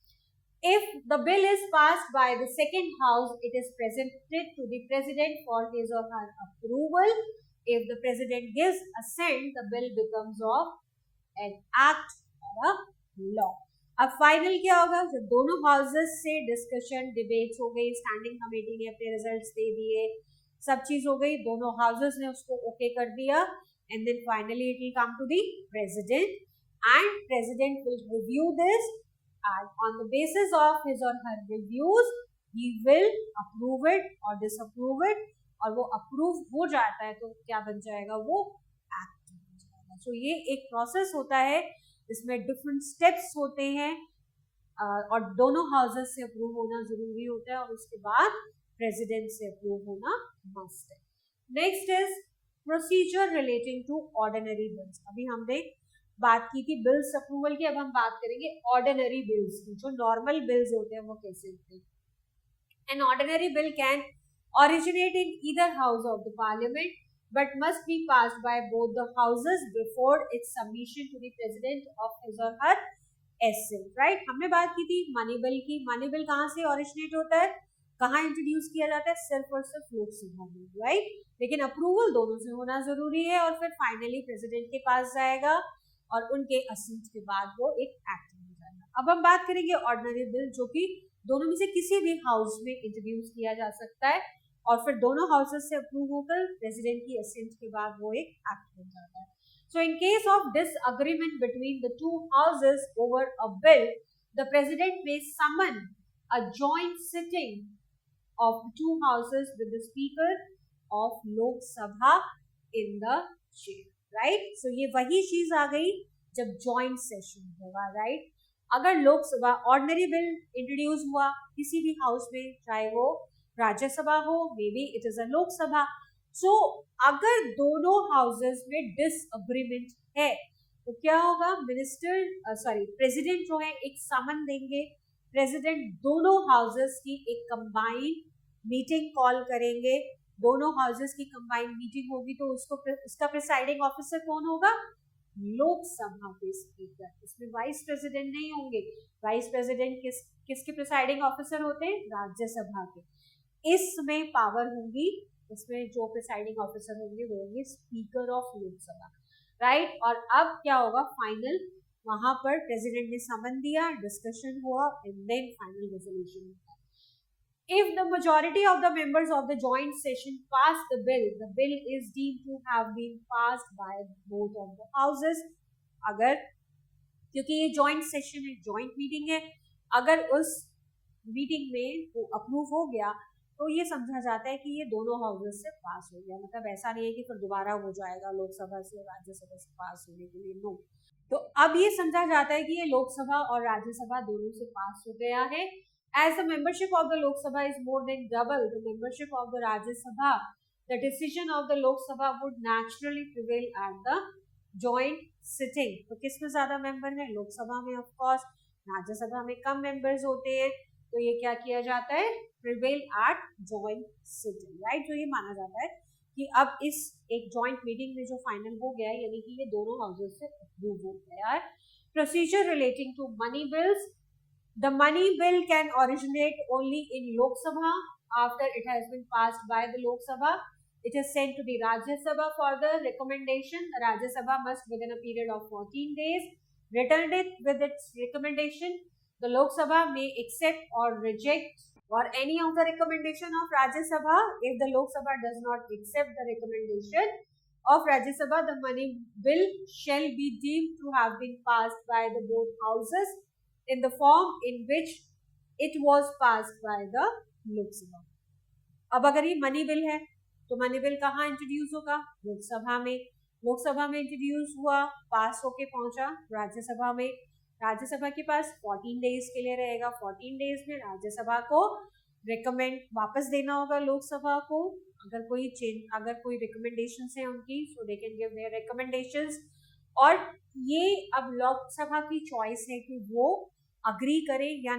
Speaker 1: If the bill is passed by the second house, it is presented to the president for his or her approval. If the president gives assent, the bill becomes of an act or a law. अब final क्या होगा? जब दोनों houses से discussion debates हो गई, standing committee ने अपने रिजल्ट्स दे दिए, सब चीज हो गई, दोनों हाउसेस ने उसको ओके कर दिया, and then finally it will come to the president, and president will review this, and on the basis of his और her reviews he will approve it और डिसअप्रूव इट, और वो अप्रूव हो जाता है तो क्या बन जाएगा, वो एक्ट बन जाएगा। सो ये एक प्रोसेस होता है, इसमें डिफरेंट स्टेप्स होते हैं, और दोनों हाउसेस से अप्रूव होना जरूरी होता है, और उसके बाद प्रेसिडेंट से अप्रूव होना मस्ट है। Next is procedure relating to ordinary bills. अभी हमने बात की थी बिल्स अप्रूवल की, अब हम बात करेंगे ऑर्डिनरी बिल्स की। जो नॉर्मल बिल्स होते हैं वो कैसे होते हैं। An ordinary bill can originate in either house of the parliament but must be passed by both the houses before its submission to the president of his or her assent, right? हमने बात की थी money bill की। Money bill कहाँ से originate होता है, कहाँ इंट्रोड्यूस किया जाता है, सिर्फ और सिर्फ लोकसभा में, राइट? लेकिन अप्रूवल दोनों से होना जरूरी है, और फिर फाइनली प्रेसिडेंट के पास जाएगा और उनके असेंट के बाद वो एक एक्ट हो जाएगा। अब हम बात करेंगे ऑर्डिनरी बिल, जो कि दोनों में से किसी भी हाउस में इंट्रोड्यूस किया जा सकता है, और फिर दोनों हाउसेस से अप्रूव होकर प्रेसिडेंट की असेंट के बाद वो एक एक्ट बन जाता है। So in case of disagreement between the two houses over a bill, the president may summon a joint sitting of the two houses with the speaker of Lok Sabha in the chair, right? So ये वही चीज आ गई जब joint session होगा, right? अगर Lok Sabha ordinary bill introduce हुआ किसी भी हाउस में, चाहे वो राज्यसभा हो, may be it is a Lok Sabha, so अगर दोनों हाउसेस में डिसएग्रीमेंट है तो क्या होगा, प्रेसिडेंट जो है एक समन देंगे, प्रेसिडेंट दोनों हाउसेस की एक कंबाइंड मीटिंग कॉल करेंगे, दोनों हाउसेस की कंबाइंड मीटिंग होगी तो उसका प्रिसाइडिंग ऑफिसर कौन होगा, लोकसभा के स्पीकर। इसमें वाइस प्रेसिडेंट नहीं होंगे, वाइस प्रेसिडेंट किसके प्रिसाइडिंग ऑफिसर होते हैं, राज्यसभा के। इसमें पावर होंगी, इसमें जो प्रिसाइडिंग ऑफिसर होंगे वो होंगे स्पीकर ऑफ लोकसभा, राइट? और अब क्या होगा, फाइनल वहां पर प्रेसिडेंट ने समन दिया, डिस्कशन हुआ, एंड देन फाइनल रेजोल्यूशन होगा। If the majority of the members of the joint session pass the bill is deemed to have been passed by both of the houses. अगर, क्योंकि ये joint session है, joint meeting है, अगर उस meeting में वो अप्रूव हो गया तो ये समझा जाता है कि ये दोनों हाउसेस से पास हो गया। मतलब ऐसा नहीं है कि फिर दोबारा हो जाएगा लोकसभा से राज्यसभा से पास होने के लिए, नो। तो अब ये समझा जाता है कि ये लोकसभा और राज्यसभा दोनों से पास हो गया है। As the membership of the Lok Sabha is more than double the membership of the Rajya Sabha, the decision of the Lok Sabha would naturally prevail at the joint sitting. तो किसमें ज्यादा मेंबर है, लोकसभा में of course, Rajya Sabha में कम members होते हैं, तो ये क्या किया जाता है, prevail at joint sitting, right? जो ये माना जाता है कि अब इस एक जॉइंट मीटिंग में जो फाइनल हो गया है, यानी कि ये दोनों हाउसेस से अप्रूव हो गया है। Procedure relating to money bills. The money bill can originate only in Lok Sabha. After it has been passed by the Lok Sabha, it is sent to the Rajya Sabha for the recommendation. The Rajya Sabha must, within a period of 14 days, return it with its recommendation. The Lok Sabha may accept or reject or any of the recommendation of Rajya Sabha. If the Lok Sabha does not accept the recommendation of Rajya Sabha, the money bill shall be deemed to have been passed by the both houses in the form in which it was passed by the Lok Sabha. अब अगर ये money bill है तो money bill कहाँ introduce होगा, लोकसभा में। लोकसभा में introduce हुआ, पास होके पहुंचा राज्यसभा में, राज्यसभा के पास 14 डेज के लिए रहेगा। 14 डेज में राज्यसभा को रिकमेंड वापस देना होगा लोकसभा को। अगर कोई रिकमेंडेशन है उनकी, so they can give their recommendations, और ये अब लोकसभा की चॉइस है कि वो अग्री करे या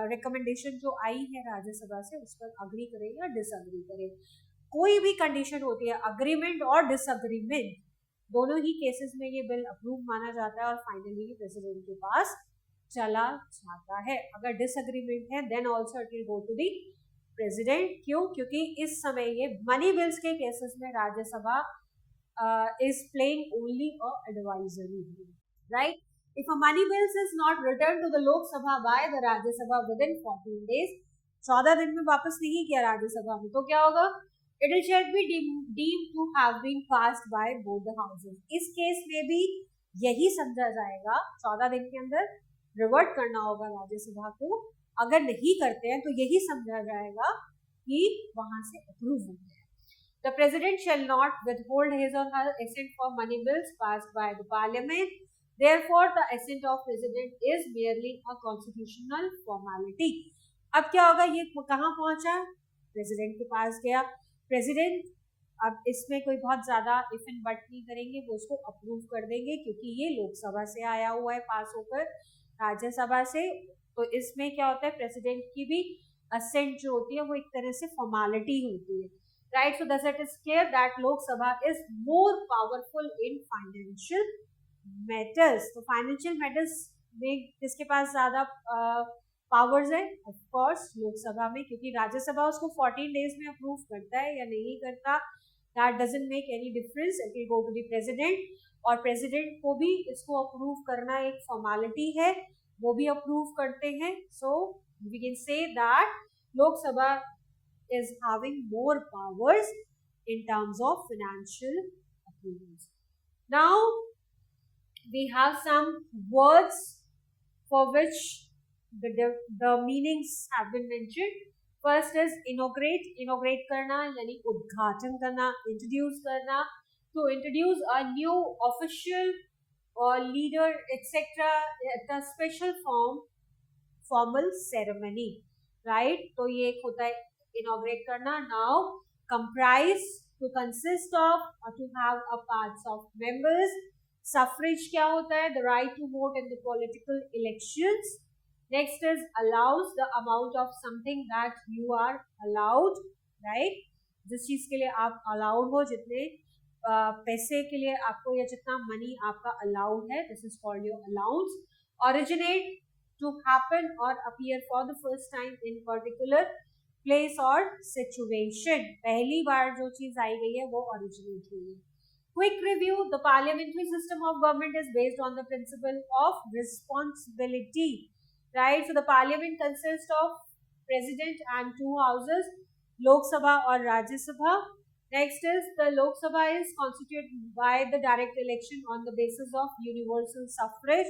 Speaker 1: रिकमेंडेशन जो आई है राज्यसभा से उस पर अग्री करे या डिसअग्री करे। कोई भी कंडीशन होती है, अग्रीमेंट और डिसअग्रीमेंट, दोनों ही केसेस में ये बिल अप्रूव माना जाता है और फाइनली प्रेसिडेंट के पास चला जाता है। अगर डिसअग्रीमेंट है then also it will go to the president. क्यों? क्योंकि इस समय ये मनी बिल्स के केसेस में Rajya Sabha is playing only a advisory role, right? If a money bill is not returned to the Lok Sabha by the Rajya Sabha within 14 days, 14 दिन में वापस नहीं किया राज्यसभा में, तो क्या होगा, It shall be deemed to have been passed by both the houses. इस केस में भी यही समझा जाएगा 14 दिन के अंदर रिवर्ट करना होगा राज्यसभा को. अगर नहीं करते हैं तो यही समझा जाएगा कि वहां से अप्रूव हो गया. The president shall not withhold his or her assent for money bills passed by the parliament. Therefore, the assent of president is merely a constitutional formality. अब क्या होगा, ये कहाँ पहुंचा, प्रेसिडेंट के पास गया. प्रेसिडेंट अब इसमें कोई बहुत ज्यादा इफ एंड बट नहीं करेंगे, वो उसको अप्रूव कर देंगे क्योंकि ये लोकसभा से आया हुआ है पास होकर राज्यसभा से. तो इसमें क्या होता है, प्रेसिडेंट की भी असेंट जो होती है वो एक तरह से फॉर्मेलिटी होती है. Right, so thus it is clear that Lok Sabha is more powerful in financial matters. तो financial matters में किसके पास ज्यादा पावर्स है? Of course लोकसभा में, क्योंकि राज्यसभा उसको 14 days में अप्रूव करता है या नहीं करता, that doesn't make any difference. It will go to the president, और प्रेसिडेंट को भी इसको अप्रूव करना एक फॉर्मेलिटी है, वो भी अप्रूव करते हैं. So we can say that Lok Sabha is having more powers in terms of financial approvals. Now we have some words for which the meanings have been mentioned. First is inaugurate. Inaugurate करना यानी उद्घाटन करना, introduce करना. To introduce a new official or leader etc. at a special formal ceremony. Right? तो ये एक होता है inaugurate करना. Now comprise, to consist of or to have a parts of members. Suffrage क्या होता है, the right to vote in the political elections. Next is allows, the amount of something that you are allowed, right, जिस चीज के लिए आप allowed हो, जितने पैसे के लिए आपको या जितना मनी आपका allowed है, this is called your allowance. Originate, to happen or appear for the first time in particular place और सिचुएशन, पहली बार जो चीज आई गई है वो ओरिजिनेट हुई है. Quick review, the parliamentary system of government is based on the principle of responsibility. Right, so the parliament consist of president and 2 houses, Lok Sabha और Rajya Sabha. Next is the Lok Sabha is constituted by the direct election on the basis of universal suffrage,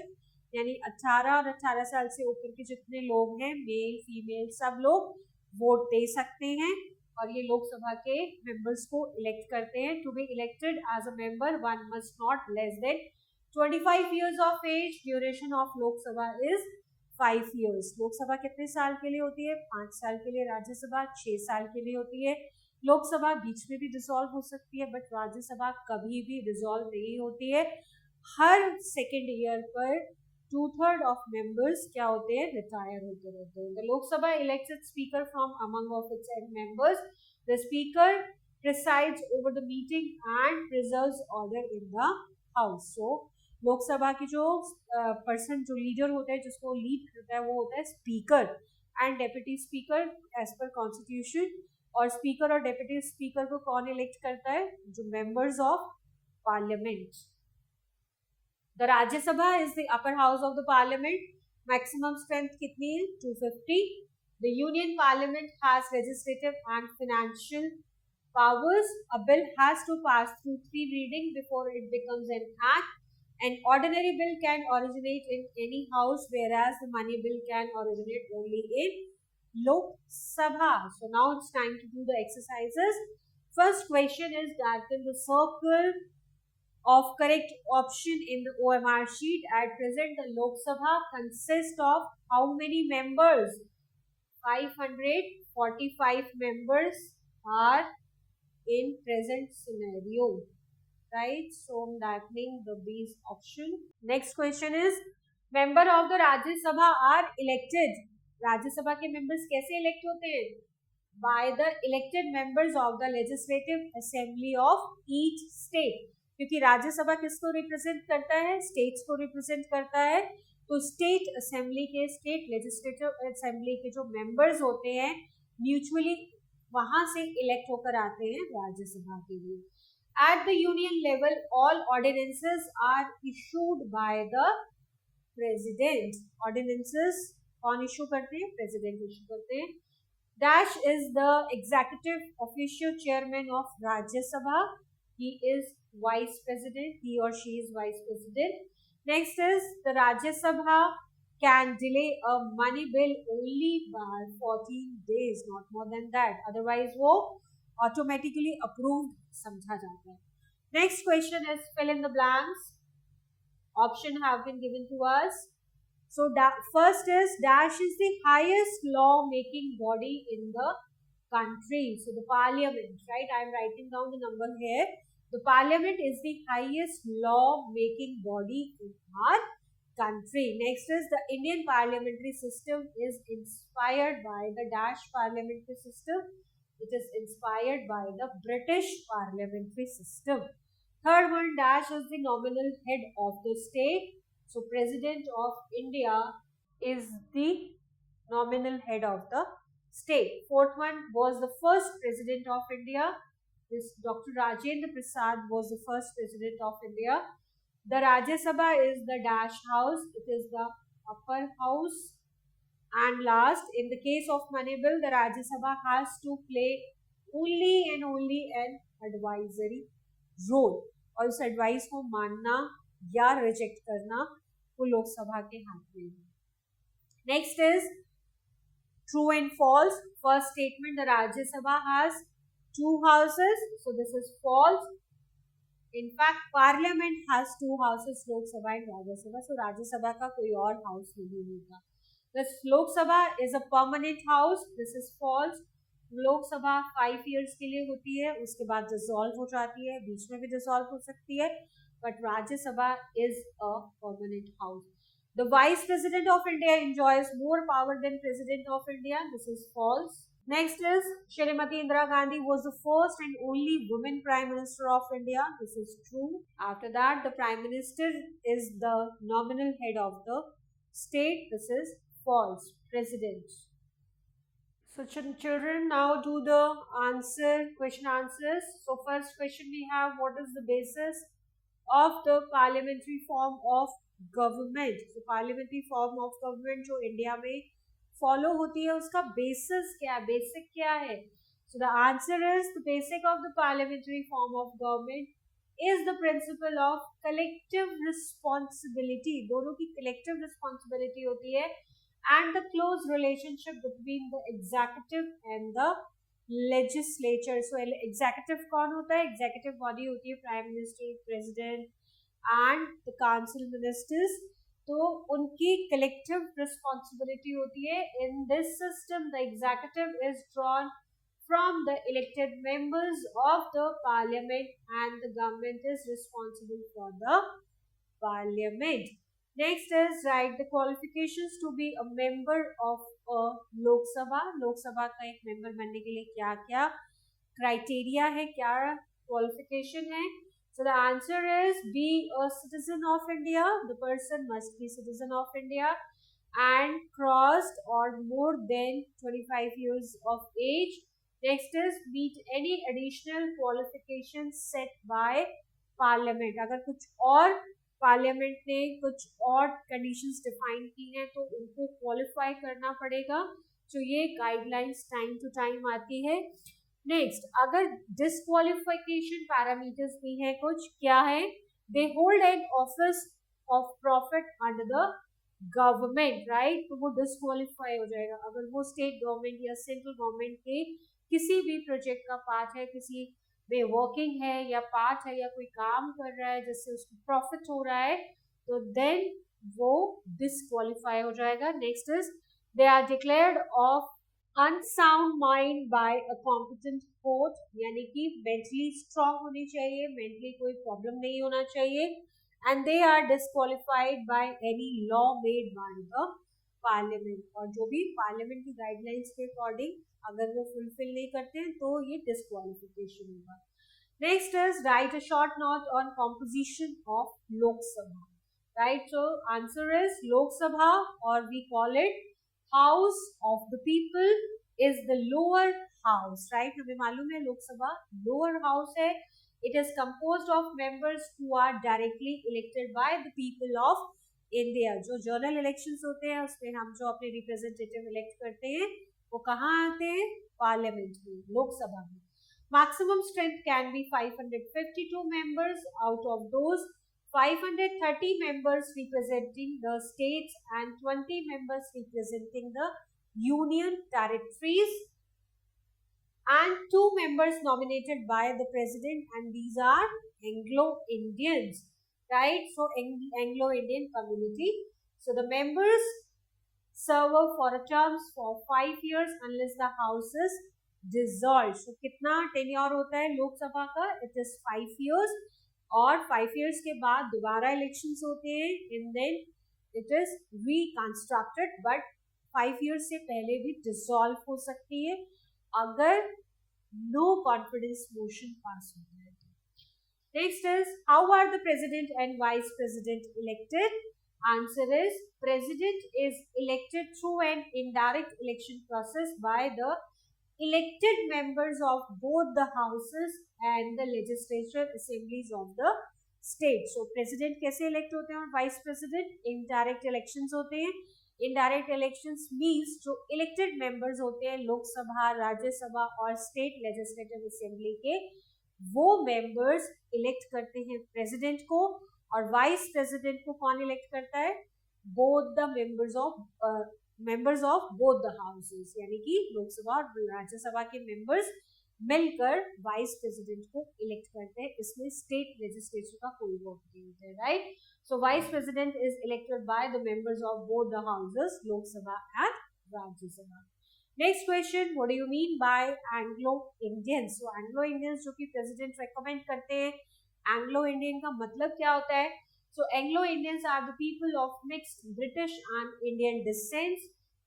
Speaker 1: यानी 18 और 18 साल से ऊपर के जितने लोग हैं, मेल फीमेल सब लोग वोट दे सकते हैं और ये लोकसभा के मेंबर्स को इलेक्ट करते हैं. To be elected as a member one must not less than 25 years of age. Duration of Lok Sabha is 5 years. Lok Sabha कितने साल के लिए होती है? 5 साल के लिए. राज्यसभा 6 साल के लिए होती है. लोकसभा बीच में भी डिसॉल्व हो सकती है, बट राज्यसभा कभी भी डिसॉल्व नहीं होती है. हर सेकेंड ईयर पर 2/3 of members क्या होते हैं? रिटायर होते रहते हैं. The Lok Sabha elects its speaker from among of its members. The speaker presides over the meeting and preserves order in the house. So Lok Sabha की जो पर्सन जो लीडर होता है, जिसको लीड करता है, वो होता है speaker and deputy speaker as per constitution. और स्पीकर और डेप्यूटी स्पीकर को कौन इलेक्ट करता है? जो members of parliament. The Rajya Sabha is the upper house of the parliament. Maximum strength कितनी है? 250. The Union Parliament has legislative and financial powers. A bill has to pass through 3 readings before it becomes an act. An ordinary bill can originate in any house, whereas the money bill can originate only in Lok Sabha. So now it's time to do the exercises. First question is that in the circle of correct option in the OMR sheet, at present the Lok Sabha consists of how many members? 545 members are in present scenario. Right, so that means the base option. Next question is member of the Rajya Sabha are elected. Rajya Sabha के members कैसे elect होते हैं? By the elected members of the legislative assembly of each state. क्योंकि राज्यसभा किसको represent करता है? States को represent करता है. तो स्टेट असेंबली के, स्टेट लेजिस्लेटिव असेंबली के जो मेंबर्स होते हैं, म्यूचुअली वहां से इलेक्ट होकर आते हैं राज्यसभा के लिए. At the union level all ordinances are issued by the president. Ordinances कौन इशू करते हैं? प्रेसिडेंट इशू करते हैं. Dash is the executive official chairman of Rajya Sabha. He is vice president. He or she is vice president. Next is the Rajya Sabha can delay a money bill only by 14 days, not more than that. Otherwise, वो automatically approved समझा जाता है. Next question is fill in the blanks. Option have been given to us. So first is Dash is the highest law-making body in the country. So the parliament, right? I am writing down the number here. The parliament is the highest law-making body in our country. Next is the Indian parliamentary system is inspired by the Dash parliamentary system. It is inspired by the British parliamentary system. Third one, Dash is the nominal head of the state. So President of India is the nominal head of the state. Fourth one was the first president of India. This Dr. Rajendra Prasad was the first president of India. The Rajya Sabha is the Dash house. It is the upper house. And last, in the case of money bill, the Rajya Sabha has to play only and only an advisory role. और उस advice को मानना या reject करना वो लोकसभा के हाथ में है. Next is true and false. First statement, the Rajya Sabha has 2 houses, so this is false. In fact, parliament has 2 houses, Lok Sabha and Rajya Sabha. so Rajya Sabha का कोई और हाउस नहीं होगा. This Lok Sabha is a permanent house. This is false. Lok Sabha 5 years के लिए होती है, उसके बाद डिसॉल्व हो जाती है, बीच में भी डिसॉल्व हो सकती है, but Rajya Sabha is a permanent house. The vice president of India enjoys more power than president of India. This is false. Next is Shrimati Indira Gandhi was the first and only women prime minister of India. This is true. After that the prime minister is the nominal head of the state. This is false. President. So children, now do the question answers. So first question we have, what is the basis of the parliamentary form of government? So parliamentary form of government जो India में follow होती है उसका basis क्या है, basic क्या है? So the answer is the basic of the parliamentary form of government is the principle of collective responsibility. दोनों की collective responsibility होती है and the close relationship between the executive and the legislature. So executive कौन होता है? Executive body होती है prime minister, president and the council ministers. तो उनकी collective responsibility होती है. In this system, the executive is drawn from the elected members of the parliament and the government is responsible for the parliament. Next is write the qualifications to be a member of a Lok Sabha. लोक सभा का एक member बनने के लिए क्या क्या criteria है, क्या क्वालिफिकेशन है? So the answer is be a citizen of India. The person must be citizen of India and crossed or more than 25 years of age. Next is meet any additional qualifications set by Parliament. अगर कुछ और parliament ने कुछ और conditions define की हैं तो उनको क्वालिफाई करना पड़ेगा. तो ये गाइडलाइंस टाइम टू टाइम आती है. नेक्स्ट, अगर डिस्क्वालिफिकेशन पैरामीटर्स भी हैं कुछ, क्या है? They hold an office of profit under the government, right? तो वो डिस्क्वालिफाई हो जाएगा अगर वो स्टेट गवर्नमेंट या सेंट्रल गवर्नमेंट के किसी भी प्रोजेक्ट का पार्ट है, किसी में वर्किंग है या पार्ट है या कोई काम कर रहा है जिससे उसको प्रॉफिट हो रहा है, तो देन वो डिस्क्वालीफाई हो जाएगा. Next is they are declared of unsound mind by a competent court, यानी कि मेंटली स्ट्रांग होनी चाहिए, मेंटली कोई प्रॉब्लम नहीं होना चाहिए. And they are disqualified by any law made by the parliament. और जो भी पार्लियामेंट की गाइडलाइंस के अकॉर्डिंग अगर वो फुलफिल नहीं करते हैं तो ये डिस्क्वालिफिकेशन होगा. Next is right a short note on composition of Lok Sabha. Right, so answer is Lok Sabha और we call it house of the people is the lower house. Right, हमें मालूम है लोकसभा लोअर हाउस है. It is composed of members who are directly elected by the people of India. जो general elections होते हैं उसमें हम जो अपने रिप्रेजेंटेटिव इलेक्ट करते हैं वो कहाँ आते हैं? पार्लियामेंट में, लोकसभा में. Maximum strength can be 552 members. Out of those, 530 members representing the states and 20 members representing the union territories, and 2 members nominated by the president, and these are Anglo-Indians, right? So Anglo-Indian community. So the members serve for a terms for 5 years unless the house is dissolved. So कितना tenure होता है लोकसभा का? It is 5 years. और 5 years के बाद दोबारा elections होते हैं and then it is reconstructed, but 5 years से पहले भी dissolve हो सकती है अगर no confidence motion pass होता है. Next is, how are the president and vice president elected? Answer is, president is elected through an indirect election process by the elected members of both the houses and the legislature assemblies of the state. So president कैसे elect होते हैं और vice president? Indirect elections होते हैं. Indirect elections means जो elected members होते हैं लोकसभा, राज्यसभा और state legislative assembly के, वो members elect करते हैं president को, और वाइस प्रेसिडेंट को कौन इलेक्ट करता है? Both the members of both the houses, यानी कि लोकसभा और राज्यसभा के मेंबर्स मिलकर वाइस प्रेसिडेंट को इलेक्ट करते हैं. इसमें स्टेट लेजिस्लेचर का कोई वोट नहीं होता है, राइट? सो vice president is elected by the members of both the houses, Lok Sabha and Rajya Sabha. Next question, what do you mean by Anglo Indians? So Anglo Indians जो कि प्रेसिडेंट रेकमेंड करते हैं. एंग्लो इंडियन का मतलब क्या होता है? So Anglo Indians are the people of mixed British and Indian descent,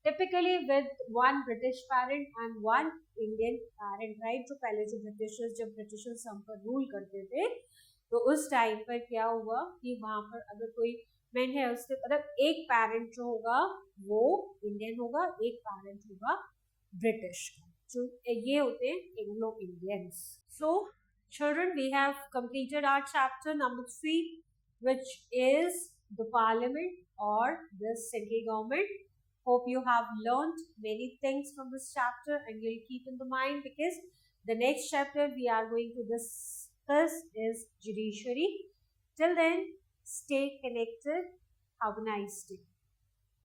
Speaker 1: typically with one British parent and one Indian parent, right? जो पहले जो ब्रिटिशर्स हम पर रूल करते थे, तो उस टाइम पर क्या हुआ कि वहां पर अगर कोई मैन है उससे मतलब एक पेरेंट जो होगा वो इंडियन होगा, एक पेरेंट होगा ब्रिटिश का. जो ये होते हैं Anglo Indians. So children, we have completed our chapter number 3, which is the parliament or the central government. Hope you have learned many things from this chapter and you'll keep in the mind, because the next chapter we are going to discuss is judiciary. Till then, stay connected. Have a nice day.